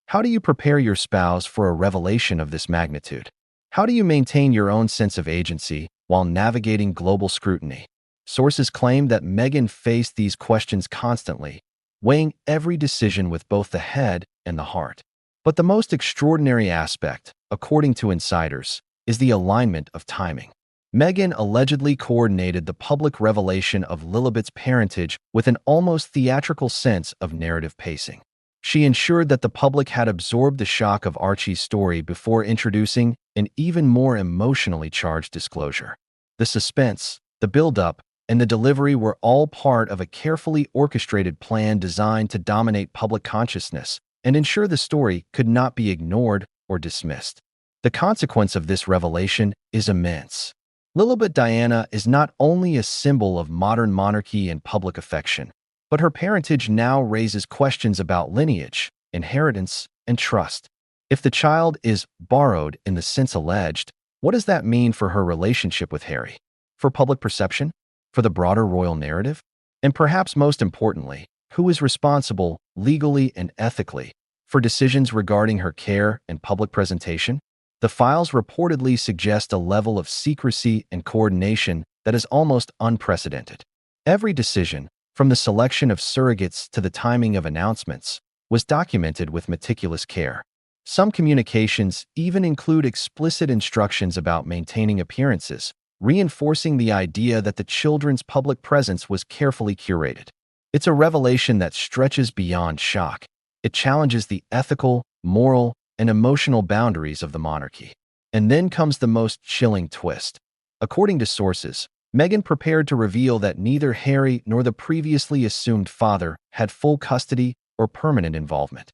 Speaker 1: How do you prepare your spouse for a revelation of this magnitude? How do you maintain your own sense of agency while navigating global scrutiny? Sources claim that Meghan faced these questions constantly, weighing every decision with both the head and the heart. But the most extraordinary aspect, according to insiders, is the alignment of timing. Meghan allegedly coordinated the public revelation of Lilibet's parentage with an almost theatrical sense of narrative pacing. She ensured that the public had absorbed the shock of Archie's story before introducing an even more emotionally charged disclosure. The suspense, the build-up, and the delivery were all part of a carefully orchestrated plan designed to dominate public consciousness and ensure the story could not be ignored or dismissed. The consequence of this revelation is immense. Lilibet Diana is not only a symbol of modern monarchy and public affection, but her parentage now raises questions about lineage, inheritance, and trust. If the child is borrowed in the sense alleged, what does that mean for her relationship with Harry? For public perception? For the broader royal narrative? And perhaps most importantly, who is responsible, legally and ethically, for decisions regarding her care and public presentation? The files reportedly suggest a level of secrecy and coordination that is almost unprecedented. Every decision, from the selection of surrogates to the timing of announcements, was documented with meticulous care. Some communications even include explicit instructions about maintaining appearances, reinforcing the idea that the children's public presence was carefully curated. It's a revelation that stretches beyond shock. It challenges the ethical, moral, and emotional boundaries of the monarchy. And then comes the most chilling twist. According to sources, Meghan prepared to reveal that neither Harry nor the previously assumed father had full custody or permanent involvement.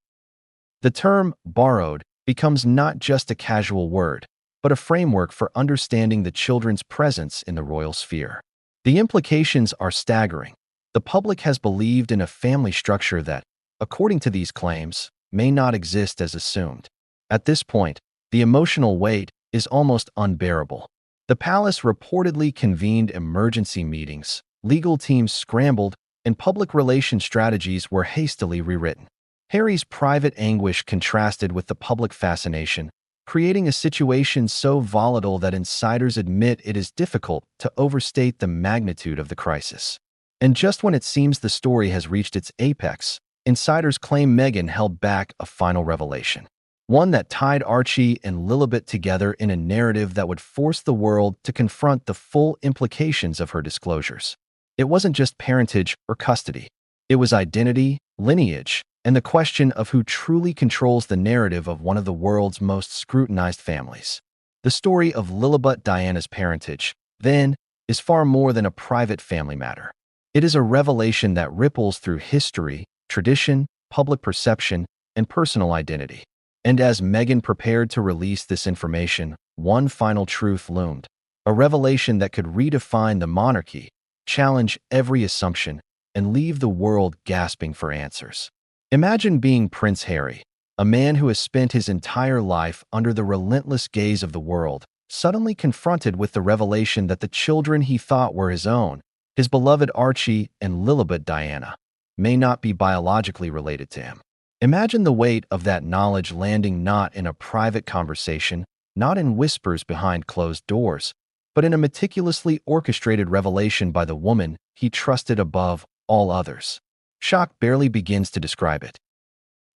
Speaker 1: The term borrowed becomes not just a casual word, but a framework for understanding the children's presence in the royal sphere. The implications are staggering. The public has believed in a family structure that, according to these claims, may not exist as assumed. At this point, The emotional weight is almost unbearable. The palace reportedly convened emergency meetings, legal teams scrambled, and public relations strategies were hastily rewritten. Harry's private anguish contrasted with the public fascination, creating a situation so volatile that insiders admit it is difficult to overstate the magnitude of the crisis. And just when it seems the story has reached its apex, insiders claim Meghan held back a final revelation. One that tied Archie and Lilibet together in a narrative that would force the world to confront the full implications of her disclosures. It wasn't just parentage or custody. It was identity, lineage, and the question of who truly controls the narrative of one of the world's most scrutinized families. The story of Lilibet Diana's parentage, then, is far more than a private family matter. It is a revelation that ripples through history, tradition, public perception, and personal identity. And as Meghan prepared to release this information, one final truth loomed, a revelation that could redefine the monarchy, challenge every assumption, and leave the world gasping for answers. Imagine being Prince Harry, a man who has spent his entire life under the relentless gaze of the world, suddenly confronted with the revelation that the children he thought were his own, his beloved Archie and Lilibet Diana, may not be biologically related to him. Imagine the weight of that knowledge landing not in a private conversation, not in whispers behind closed doors, but in a meticulously orchestrated revelation by the woman he trusted above all others. Shock barely begins to describe it.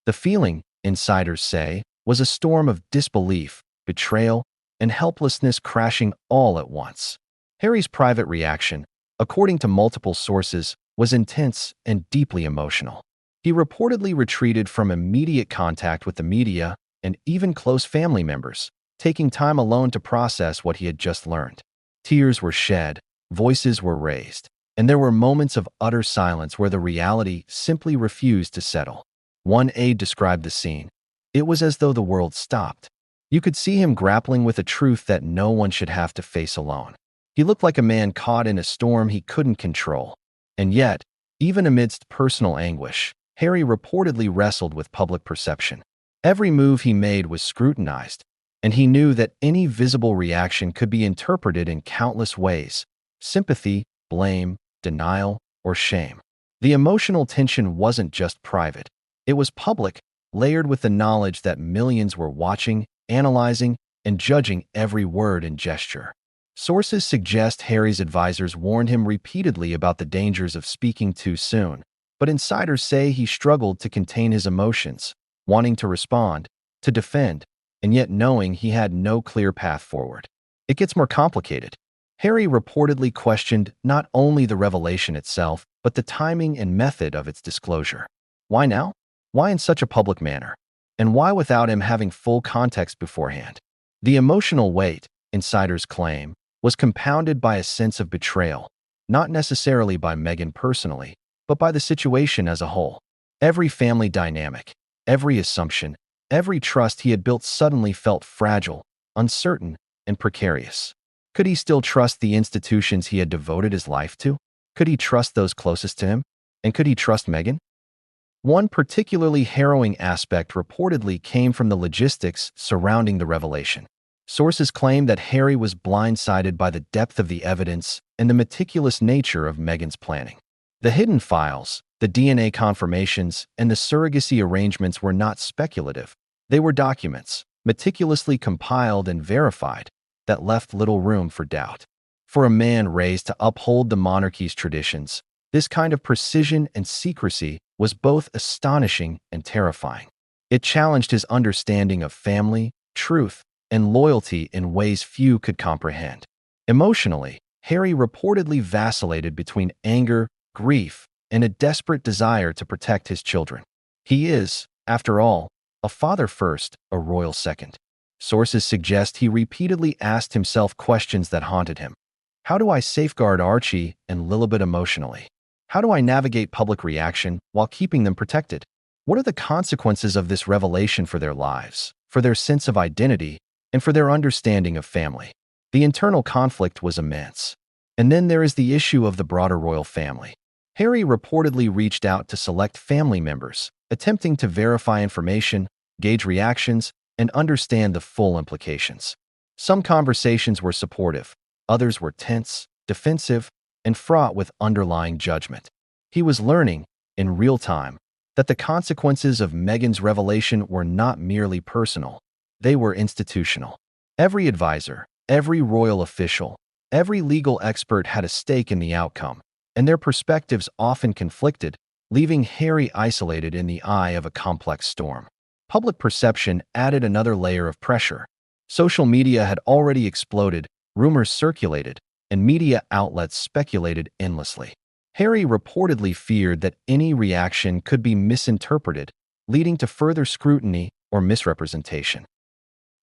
Speaker 1: The feeling, insiders say, was a storm of disbelief, betrayal, and helplessness crashing all at once. Harry's private reaction, according to multiple sources, was intense and deeply emotional. He reportedly retreated from immediate contact with the media and even close family members, taking time alone to process what he had just learned. Tears were shed, voices were raised, and there were moments of utter silence where the reality simply refused to settle. One aide described the scene. It was as though the world stopped. You could see him grappling with a truth that no one should have to face alone. He looked like a man caught in a storm he couldn't control. And yet, even amidst personal anguish, Harry reportedly wrestled with public perception. Every move he made was scrutinized, and he knew that any visible reaction could be interpreted in countless ways: sympathy, blame, denial, or shame. The emotional tension wasn't just private. It was public, layered with the knowledge that millions were watching, analyzing, and judging every word and gesture. Sources suggest Harry's advisors warned him repeatedly about the dangers of speaking too soon, but insiders say he struggled to contain his emotions, wanting to respond, to defend, and yet knowing he had no clear path forward. It gets more complicated. Harry reportedly questioned not only the revelation itself, but the timing and method of its disclosure. Why now? Why in such a public manner? And why without him having full context beforehand? The emotional weight, insiders claim, was compounded by a sense of betrayal, not necessarily by Meghan personally, but by the situation as a whole. Every family dynamic, every assumption, every trust he had built suddenly felt fragile, uncertain, and precarious. Could he still trust the institutions he had devoted his life to? Could he trust those closest to him? And could he trust Meghan? One particularly harrowing aspect reportedly came from the logistics surrounding the revelation. Sources claim that Harry was blindsided by the depth of the evidence and the meticulous nature of Meghan's planning. The hidden files, the DNA confirmations, and the surrogacy arrangements were not speculative. They were documents, meticulously compiled and verified, that left little room for doubt. For a man raised to uphold the monarchy's traditions, this kind of precision and secrecy was both astonishing and terrifying. It challenged his understanding of family, truth, and loyalty in ways few could comprehend. Emotionally, Harry reportedly vacillated between anger, grief, and a desperate desire to protect his children. He is, after all, a father first, a royal second. Sources suggest he repeatedly asked himself questions that haunted him. How do I safeguard Archie and Lilibet emotionally? How do I navigate public reaction while keeping them protected? What are the consequences of this revelation for their lives, for their sense of identity, and for their understanding of family? The internal conflict was immense. And then there is the issue of the broader royal family. Harry reportedly reached out to select family members, attempting to verify information, gauge reactions, and understand the full implications. Some conversations were supportive, others were tense, defensive, and fraught with underlying judgment. He was learning, in real time, that the consequences of Meghan's revelation were not merely personal, they were institutional. Every advisor, every royal official, every legal expert had a stake in the outcome, and their perspectives often conflicted, leaving Harry isolated in the eye of a complex storm. Public perception added another layer of pressure. Social media had already exploded, rumors circulated, and media outlets speculated endlessly. Harry reportedly feared that any reaction could be misinterpreted, leading to further scrutiny or misrepresentation.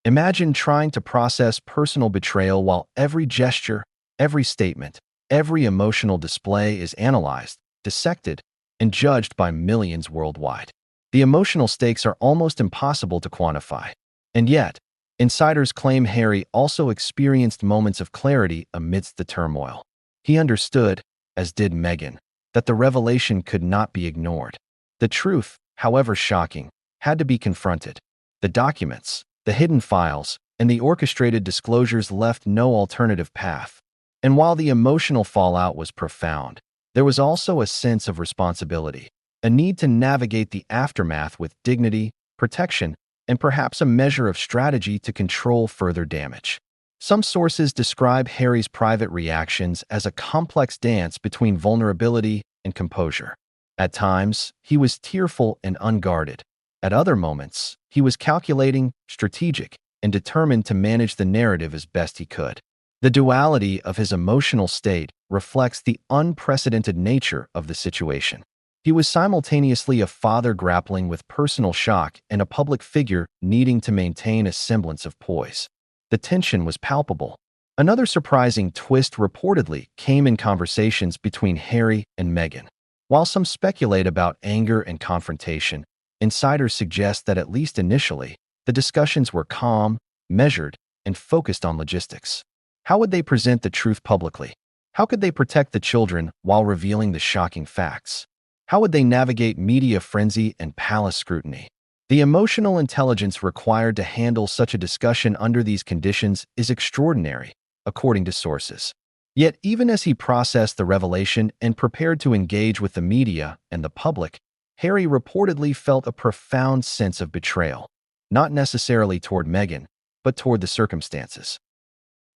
Speaker 1: Imagine trying to process personal betrayal while every gesture, every statement, every emotional display is analyzed, dissected, and judged by millions worldwide. The emotional stakes are almost impossible to quantify. And yet, insiders claim Harry also experienced moments of clarity amidst the turmoil. He understood, as did Meghan, that the revelation could not be ignored. The truth, however shocking, had to be confronted. The documents, the hidden files, and the orchestrated disclosures left no alternative path. And while the emotional fallout was profound, there was also a sense of responsibility, a need to navigate the aftermath with dignity, protection, and perhaps a measure of strategy to control further damage. Some sources describe Harry's private reactions as a complex dance between vulnerability and composure. At times, he was tearful and unguarded. At other moments, he was calculating, strategic, and determined to manage the narrative as best he could. The duality of his emotional state reflects the unprecedented nature of the situation. He was simultaneously a father grappling with personal shock and a public figure needing to maintain a semblance of poise. The tension was palpable. Another surprising twist reportedly came in conversations between Harry and Meghan. While some speculate about anger and confrontation, insiders suggest that at least initially, the discussions were calm, measured, and focused on logistics. How would they present the truth publicly? How could they protect the children while revealing the shocking facts? How would they navigate media frenzy and palace scrutiny? The emotional intelligence required to handle such a discussion under these conditions is extraordinary, according to sources. Yet, even as he processed the revelation and prepared to engage with the media and the public, Harry reportedly felt a profound sense of betrayal, not necessarily toward Meghan, but toward the circumstances.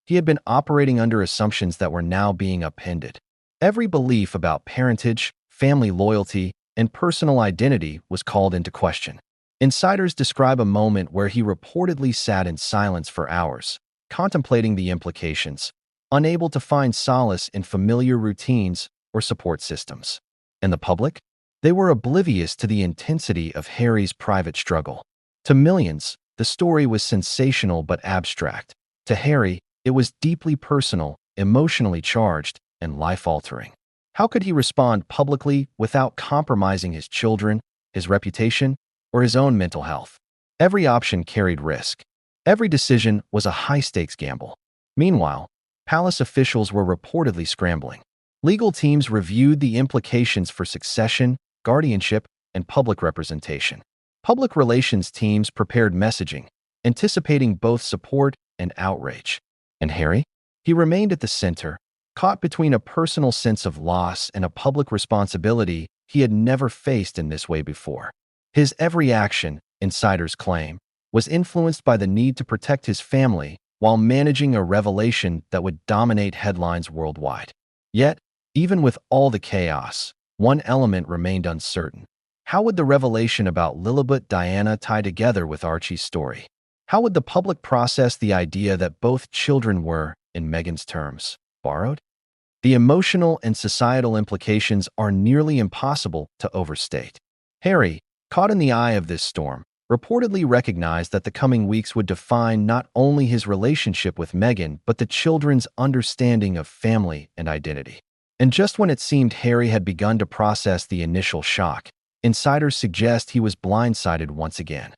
Speaker 1: He had been operating under assumptions that were now being upended. Every belief about parentage, family loyalty, and personal identity was called into question. Insiders describe a moment where he reportedly sat in silence for hours, contemplating the implications, unable to find solace in familiar routines or support systems. And the public? They were oblivious to the intensity of Harry's private struggle. To millions, the story was sensational but abstract. To Harry, it was deeply personal, emotionally charged, and life-altering. How could he respond publicly without compromising his children, his reputation, or his own mental health? Every option carried risk. Every decision was a high-stakes gamble. Meanwhile, palace officials were reportedly scrambling. Legal teams reviewed the implications for succession, guardianship, and public representation. Public relations teams prepared messaging, anticipating both support and outrage. And Harry? He remained at the center, caught between a personal sense of loss and a public responsibility he had never faced in this way before. His every action, insiders claim, was influenced by the need to protect his family while managing a revelation that would dominate headlines worldwide. Yet, even with all the chaos, one element remained uncertain. How would the revelation about Lilibet Diana tie together with Archie's story? How would the public process the idea that both children were, in Meghan's terms, borrowed? The emotional and societal implications are nearly impossible to overstate. Harry, caught in the eye of this storm, reportedly recognized that the coming weeks would define not only his relationship with Meghan, but the children's understanding of family and identity. And just when it seemed Harry had begun to process the initial shock, insiders suggest he was blindsided once again.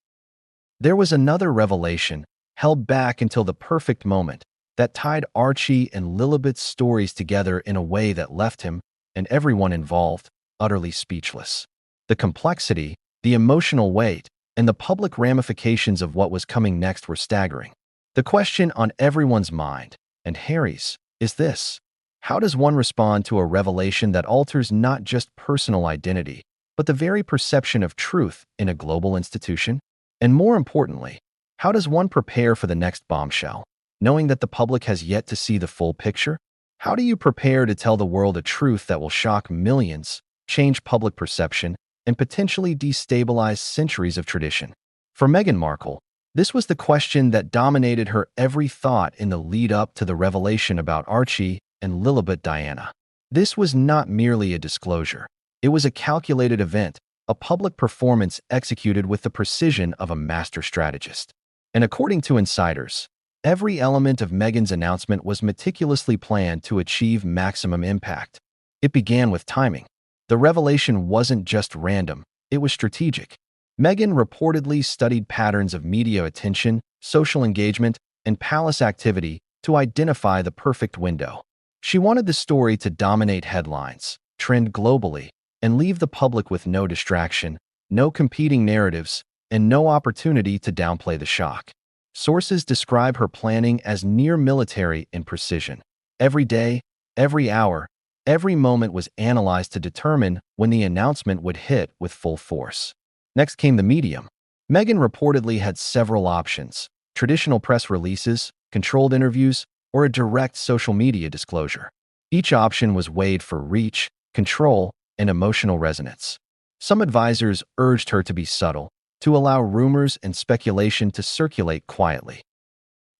Speaker 1: There was another revelation, held back until the perfect moment, that tied Archie and Lilibet's stories together in a way that left him, and everyone involved, utterly speechless. The complexity, the emotional weight, and the public ramifications of what was coming next were staggering. The question on everyone's mind, and Harry's, is this: how does one respond to a revelation that alters not just personal identity, but the very perception of truth in a global institution? And more importantly, how does one prepare for the next bombshell, knowing that the public has yet to see the full picture? How do you prepare to tell the world a truth that will shock millions, change public perception, and potentially destabilize centuries of tradition? For Meghan Markle, this was the question that dominated her every thought in the lead-up to the revelation about Archie and Lilibet Diana. This was not merely a disclosure. It was a calculated event, a public performance executed with the precision of a master strategist. And according to insiders, every element of Meghan's announcement was meticulously planned to achieve maximum impact. It began with timing. The revelation wasn't just random, it was strategic. Meghan reportedly studied patterns of media attention, social engagement, and palace activity to identify the perfect window. She wanted the story to dominate headlines, trend globally, and leave the public with no distraction, no competing narratives, and no opportunity to downplay the shock. Sources describe her planning as near military in precision. Every day, every hour, every moment was analyzed to determine when the announcement would hit with full force. Next came the medium. Meghan reportedly had several options: traditional press releases, controlled interviews, or a direct social media disclosure. Each option was weighed for reach, control, and emotional resonance. Some advisors urged her to be subtle, to allow rumors and speculation to circulate quietly.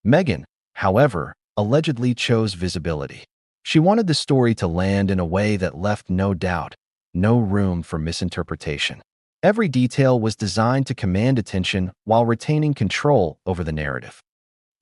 Speaker 1: Meghan, however, allegedly chose visibility. She wanted the story to land in a way that left no doubt, no room for misinterpretation. Every detail was designed to command attention while retaining control over the narrative.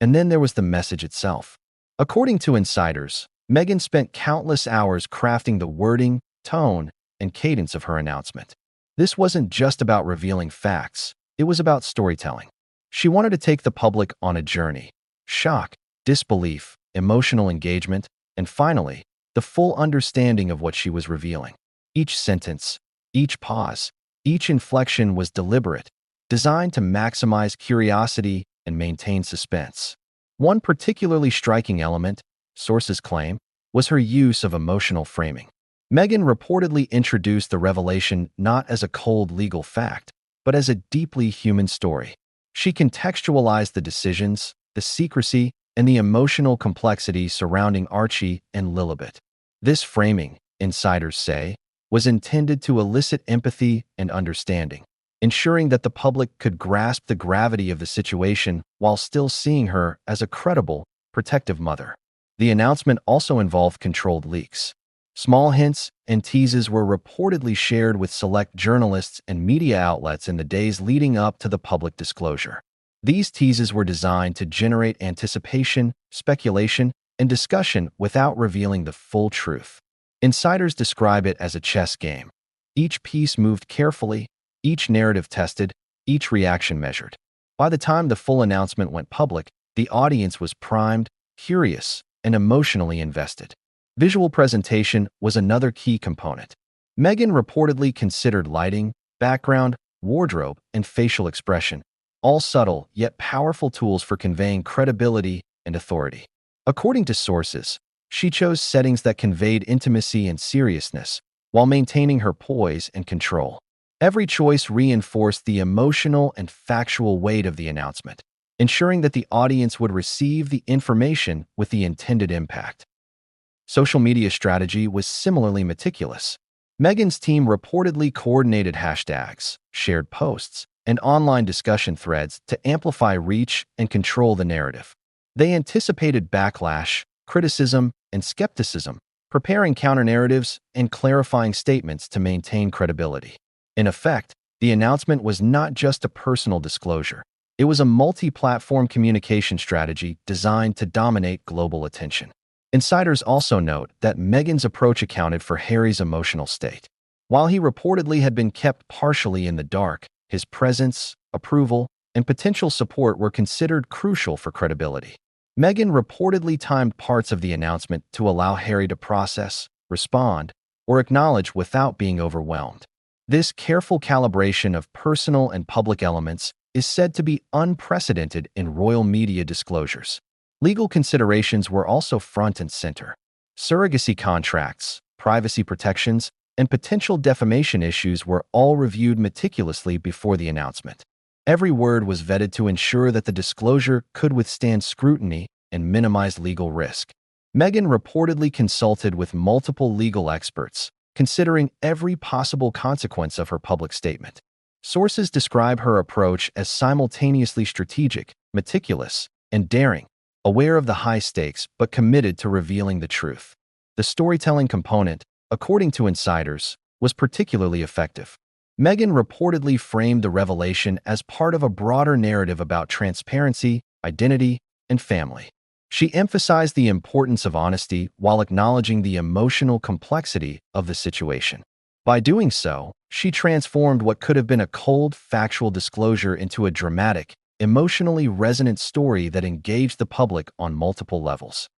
Speaker 1: And then there was the message itself. According to insiders, Meghan spent countless hours crafting the wording, tone, and cadence of her announcement. This wasn't just about revealing facts, it was about storytelling. She wanted to take the public on a journey: shock, disbelief, emotional engagement, and finally, the full understanding of what she was revealing. Each sentence, each pause, each inflection was deliberate, designed to maximize curiosity and maintain suspense. One particularly striking element, sources claim, was her use of emotional framing. Meghan reportedly introduced the revelation not as a cold legal fact, but as a deeply human story. She contextualized the decisions, the secrecy, and the emotional complexity surrounding Archie and Lilibet. This framing, insiders say, was intended to elicit empathy and understanding, ensuring that the public could grasp the gravity of the situation while still seeing her as a credible, protective mother. The announcement also involved controlled leaks. Small hints and teases were reportedly shared with select journalists and media outlets in the days leading up to the public disclosure. These teases were designed to generate anticipation, speculation, and discussion without revealing the full truth. Insiders describe it as a chess game. Each piece moved carefully, each narrative tested, each reaction measured. By the time the full announcement went public, the audience was primed, curious, and emotionally invested. Visual presentation was another key component. Meghan reportedly considered lighting, background, wardrobe, and facial expression, all subtle yet powerful tools for conveying credibility and authority. According to sources, she chose settings that conveyed intimacy and seriousness, while maintaining her poise and control. Every choice reinforced the emotional and factual weight of the announcement, ensuring that the audience would receive the information with the intended impact. Social media strategy was similarly meticulous. Meghan's team reportedly coordinated hashtags, shared posts, and online discussion threads to amplify reach and control the narrative. They anticipated backlash, criticism, and skepticism, preparing counter-narratives and clarifying statements to maintain credibility. In effect, the announcement was not just a personal disclosure. It was a multi-platform communication strategy designed to dominate global attention. Insiders also note that Meghan's approach accounted for Harry's emotional state. While he reportedly had been kept partially in the dark, his presence, approval, and potential support were considered crucial for credibility. Meghan reportedly timed parts of the announcement to allow Harry to process, respond, or acknowledge without being overwhelmed. This careful calibration of personal and public elements is said to be unprecedented in royal media disclosures. Legal considerations were also front and center. Surrogacy contracts, privacy protections, and potential defamation issues were all reviewed meticulously before the announcement. Every word was vetted to ensure that the disclosure could withstand scrutiny and minimize legal risk. Meghan reportedly consulted with multiple legal experts, considering every possible consequence of her public statement. Sources describe her approach as simultaneously strategic, meticulous, and daring, aware of the high stakes but committed to revealing the truth. The storytelling component, according to insiders, was particularly effective. Meghan reportedly framed the revelation as part of a broader narrative about transparency, identity, and family. She emphasized the importance of honesty while acknowledging the emotional complexity of the situation. By doing so, she transformed what could have been a cold, factual disclosure into a dramatic, emotionally resonant story that engaged the public on multiple levels.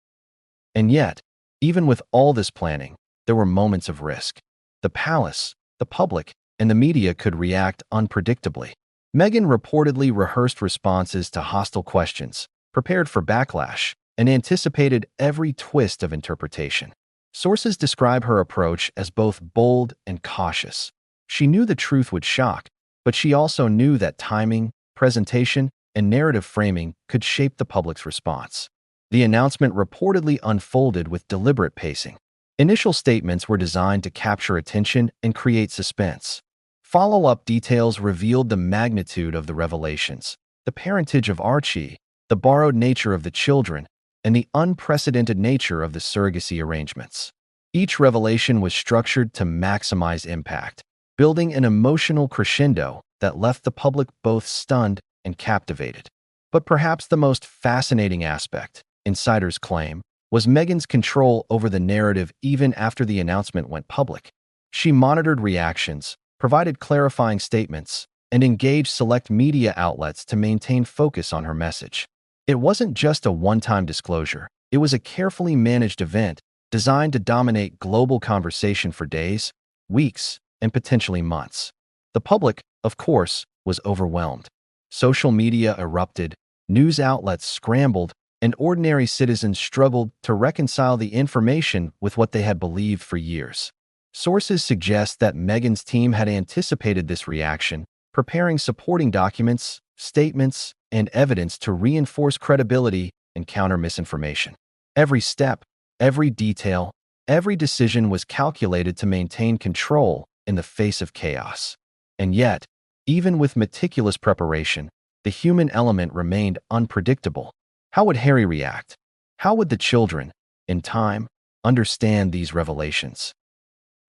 Speaker 1: And yet, even with all this planning, there were moments of risk. The palace, the public, and the media could react unpredictably. Meghan reportedly rehearsed responses to hostile questions, prepared for backlash, and anticipated every twist of interpretation. Sources describe her approach as both bold and cautious. She knew the truth would shock, but she also knew that timing, presentation, and narrative framing could shape the public's response. The announcement reportedly unfolded with deliberate pacing. Initial statements were designed to capture attention and create suspense. Follow-up details revealed the magnitude of the revelations, the parentage of Archie, the borrowed nature of the children, and the unprecedented nature of the surrogacy arrangements. Each revelation was structured to maximize impact, building an emotional crescendo that left the public both stunned and captivated. But perhaps the most fascinating aspect, insiders claim, was Meghan's control over the narrative even after the announcement went public. She monitored reactions, provided clarifying statements, and engaged select media outlets to maintain focus on her message. It wasn't just a one-time disclosure. It was a carefully managed event designed to dominate global conversation for days, weeks, and potentially months. The public, of course, was overwhelmed. Social media erupted, news outlets scrambled, and ordinary citizens struggled to reconcile the information with what they had believed for years. Sources suggest that Meghan's team had anticipated this reaction, preparing supporting documents, statements, and evidence to reinforce credibility and counter misinformation. Every step, every detail, every decision was calculated to maintain control in the face of chaos. And yet, even with meticulous preparation, the human element remained unpredictable. How would Harry react? How would the children, in time, understand these revelations?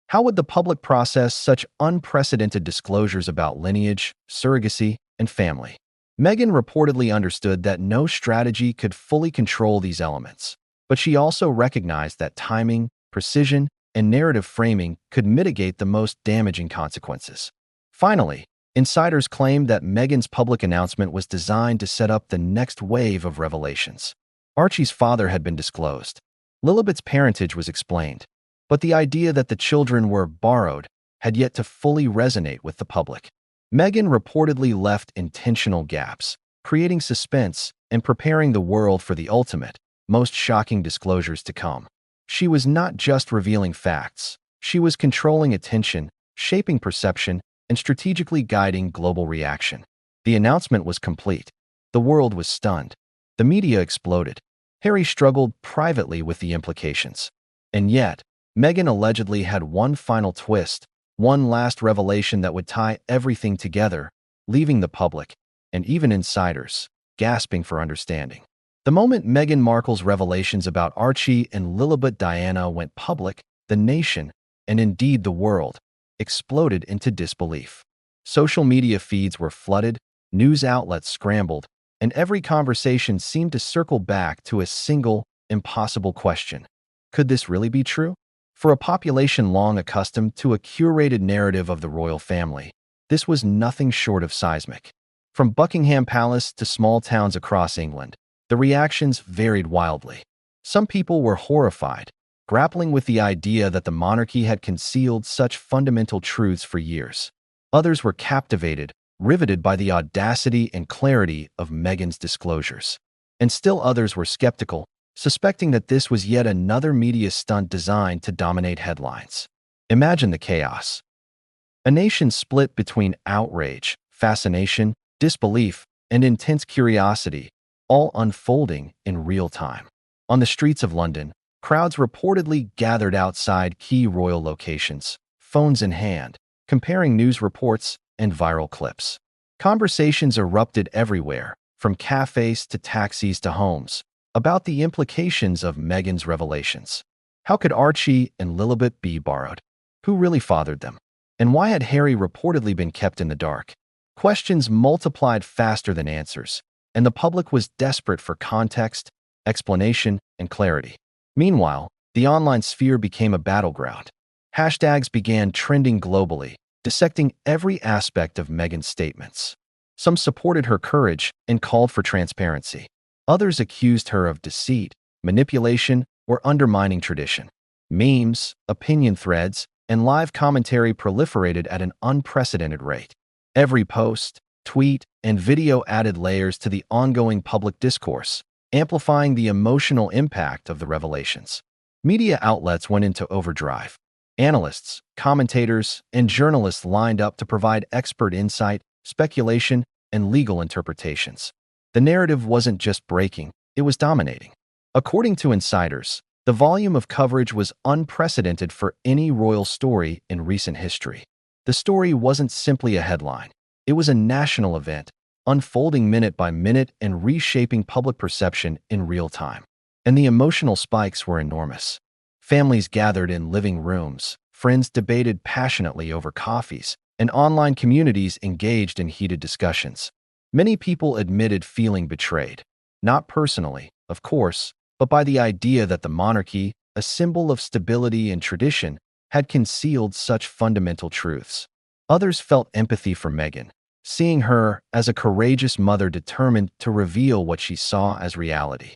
Speaker 1: How would the public process such unprecedented disclosures about lineage, surrogacy, and family? Meghan reportedly understood that no strategy could fully control these elements, but she also recognized that timing, precision, and narrative framing could mitigate the most damaging consequences. Finally, insiders claimed that Meghan's public announcement was designed to set up the next wave of revelations. Archie's father had been disclosed. Lilibet's parentage was explained, but the idea that the children were borrowed had yet to fully resonate with the public. Meghan reportedly left intentional gaps, creating suspense and preparing the world for the ultimate, most shocking disclosures to come. She was not just revealing facts. She was controlling attention, shaping perception, and strategically guiding global reaction. The announcement was complete. The world was stunned. The media exploded. Harry struggled privately with the implications. And yet, Meghan allegedly had one final twist, one last revelation that would tie everything together, leaving the public, and even insiders, gasping for understanding. The moment Meghan Markle's revelations about Archie and Lilibet Diana went public, the nation, and indeed the world, exploded into disbelief. Social media feeds were flooded, news outlets scrambled, and every conversation seemed to circle back to a single, impossible question. Could this really be true? For a population long accustomed to a curated narrative of the royal family, this was nothing short of seismic. From Buckingham Palace to small towns across England, the reactions varied wildly. Some people were horrified, grappling with the idea that the monarchy had concealed such fundamental truths for years. Others were captivated, riveted by the audacity and clarity of Meghan's disclosures. And still others were skeptical, suspecting that this was yet another media stunt designed to dominate headlines. Imagine the chaos. A nation split between outrage, fascination, disbelief, and intense curiosity, all unfolding in real time. On the streets of London, crowds reportedly gathered outside key royal locations, phones in hand, comparing news reports and viral clips. Conversations erupted everywhere, from cafes to taxis to homes, about the implications of Meghan's revelations. How could Archie and Lilibet be borrowed? Who really fathered them? And why had Harry reportedly been kept in the dark? Questions multiplied faster than answers, and the public was desperate for context, explanation, and clarity. Meanwhile, the online sphere became a battleground. Hashtags began trending globally, dissecting every aspect of Meghan's statements. Some supported her courage and called for transparency. Others accused her of deceit, manipulation, or undermining tradition. Memes, opinion threads, and live commentary proliferated at an unprecedented rate. Every post, tweet, and video added layers to the ongoing public discourse, amplifying the emotional impact of the revelations. Media outlets went into overdrive. Analysts, commentators, and journalists lined up to provide expert insight, speculation, and legal interpretations. The narrative wasn't just breaking, it was dominating. According to insiders, the volume of coverage was unprecedented for any royal story in recent history. The story wasn't simply a headline. It was a national event, unfolding minute by minute and reshaping public perception in real time. And the emotional spikes were enormous. Families gathered in living rooms, friends debated passionately over coffees, and online communities engaged in heated discussions. Many people admitted feeling betrayed, not personally, of course, but by the idea that the monarchy, a symbol of stability and tradition, had concealed such fundamental truths. Others felt empathy for Meghan, seeing her as a courageous mother determined to reveal what she saw as reality.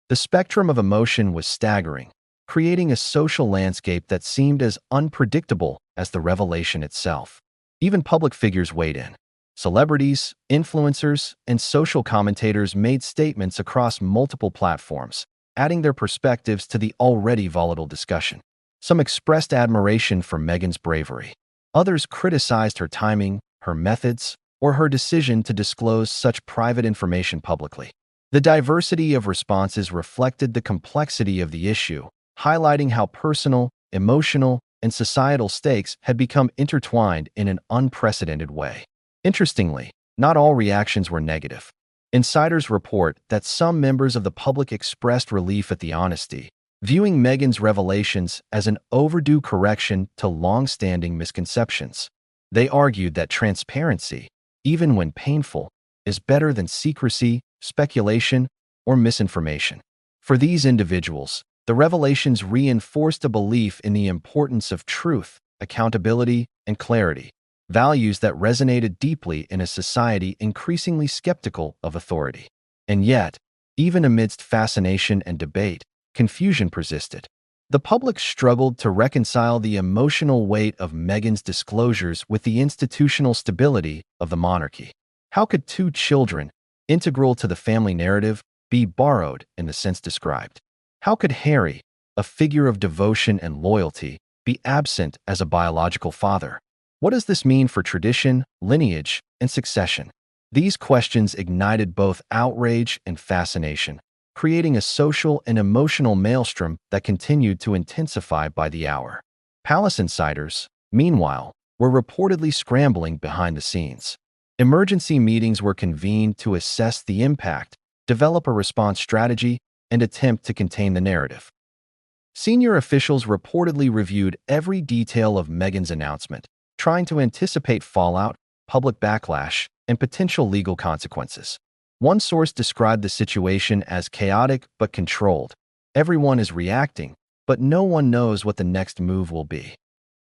Speaker 1: The spectrum of emotion was staggering, creating a social landscape that seemed as unpredictable as the revelation itself. Even public figures weighed in. Celebrities, influencers, and social commentators made statements across multiple platforms, adding their perspectives to the already volatile discussion. Some expressed admiration for Meghan's bravery. Others criticized her timing, her methods, or her decision to disclose such private information publicly. The diversity of responses reflected the complexity of the issue, highlighting how personal, emotional, and societal stakes had become intertwined in an unprecedented way. Interestingly, not all reactions were negative. Insiders report that some members of the public expressed relief at the honesty, viewing Meghan's revelations as an overdue correction to long-standing misconceptions. They argued that transparency, even when painful, is better than secrecy, speculation, or misinformation. For these individuals, the revelations reinforced a belief in the importance of truth, accountability, and clarity, values that resonated deeply in a society increasingly skeptical of authority. And yet, even amidst fascination and debate, confusion persisted. The public struggled to reconcile the emotional weight of Meghan's disclosures with the institutional stability of the monarchy. How could two children, integral to the family narrative, be borrowed in the sense described? How could Harry, a figure of devotion and loyalty, be absent as a biological father? What does this mean for tradition, lineage, and succession? These questions ignited both outrage and fascination, creating a social and emotional maelstrom that continued to intensify by the hour. Palace insiders, meanwhile, were reportedly scrambling behind the scenes. Emergency meetings were convened to assess the impact, develop a response strategy, and attempt to contain the narrative. Senior officials reportedly reviewed every detail of Meghan's announcement, trying to anticipate fallout, public backlash, and potential legal consequences. One source described the situation as chaotic but controlled. Everyone is reacting, but no one knows what the next move will be.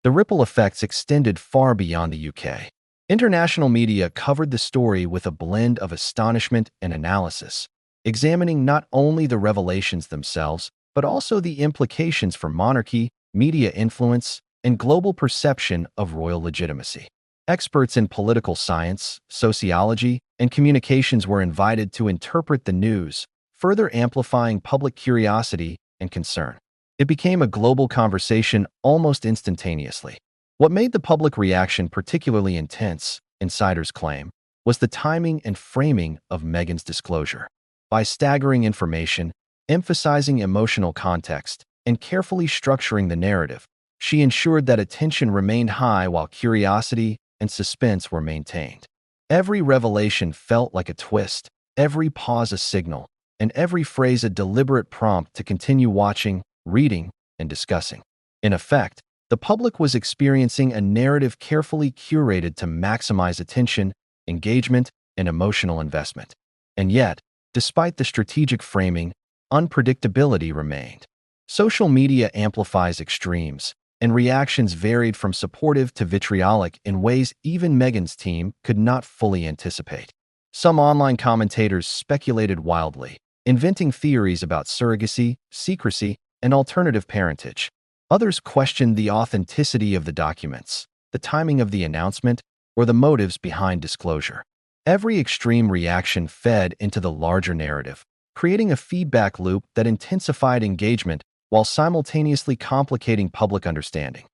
Speaker 1: The ripple effects extended far beyond the UK. International media covered the story with a blend of astonishment and analysis, examining not only the revelations themselves, but also the implications for monarchy, media influence, and global perception of royal legitimacy. Experts in political science, sociology, and communications were invited to interpret the news, further amplifying public curiosity and concern. It became a global conversation almost instantaneously. What made the public reaction particularly intense, insiders claim, was the timing and framing of Meghan's disclosure. By staggering information, emphasizing emotional context, and carefully structuring the narrative, she ensured that attention remained high while curiosity and suspense were maintained. Every revelation felt like a twist, every pause a signal, and every phrase a deliberate prompt to continue watching, reading, and discussing. In effect, the public was experiencing a narrative carefully curated to maximize attention, engagement, and emotional investment. And yet, despite the strategic framing, unpredictability remained. Social media amplifies extremes, and reactions varied from supportive to vitriolic in ways even Meghan's team could not fully anticipate. Some online commentators speculated wildly, inventing theories about surrogacy, secrecy, and alternative parentage. Others questioned the authenticity of the documents, the timing of the announcement, or the motives behind disclosure. Every extreme reaction fed into the larger narrative, creating a feedback loop that intensified engagement while simultaneously complicating public understanding.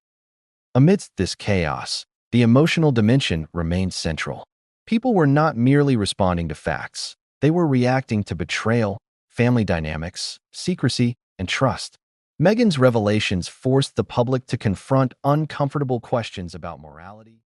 Speaker 1: Amidst this chaos, the emotional dimension remained central. People were not merely responding to facts. They were reacting to betrayal, family dynamics, secrecy, and trust. Meghan's revelations forced the public to confront uncomfortable questions about morality.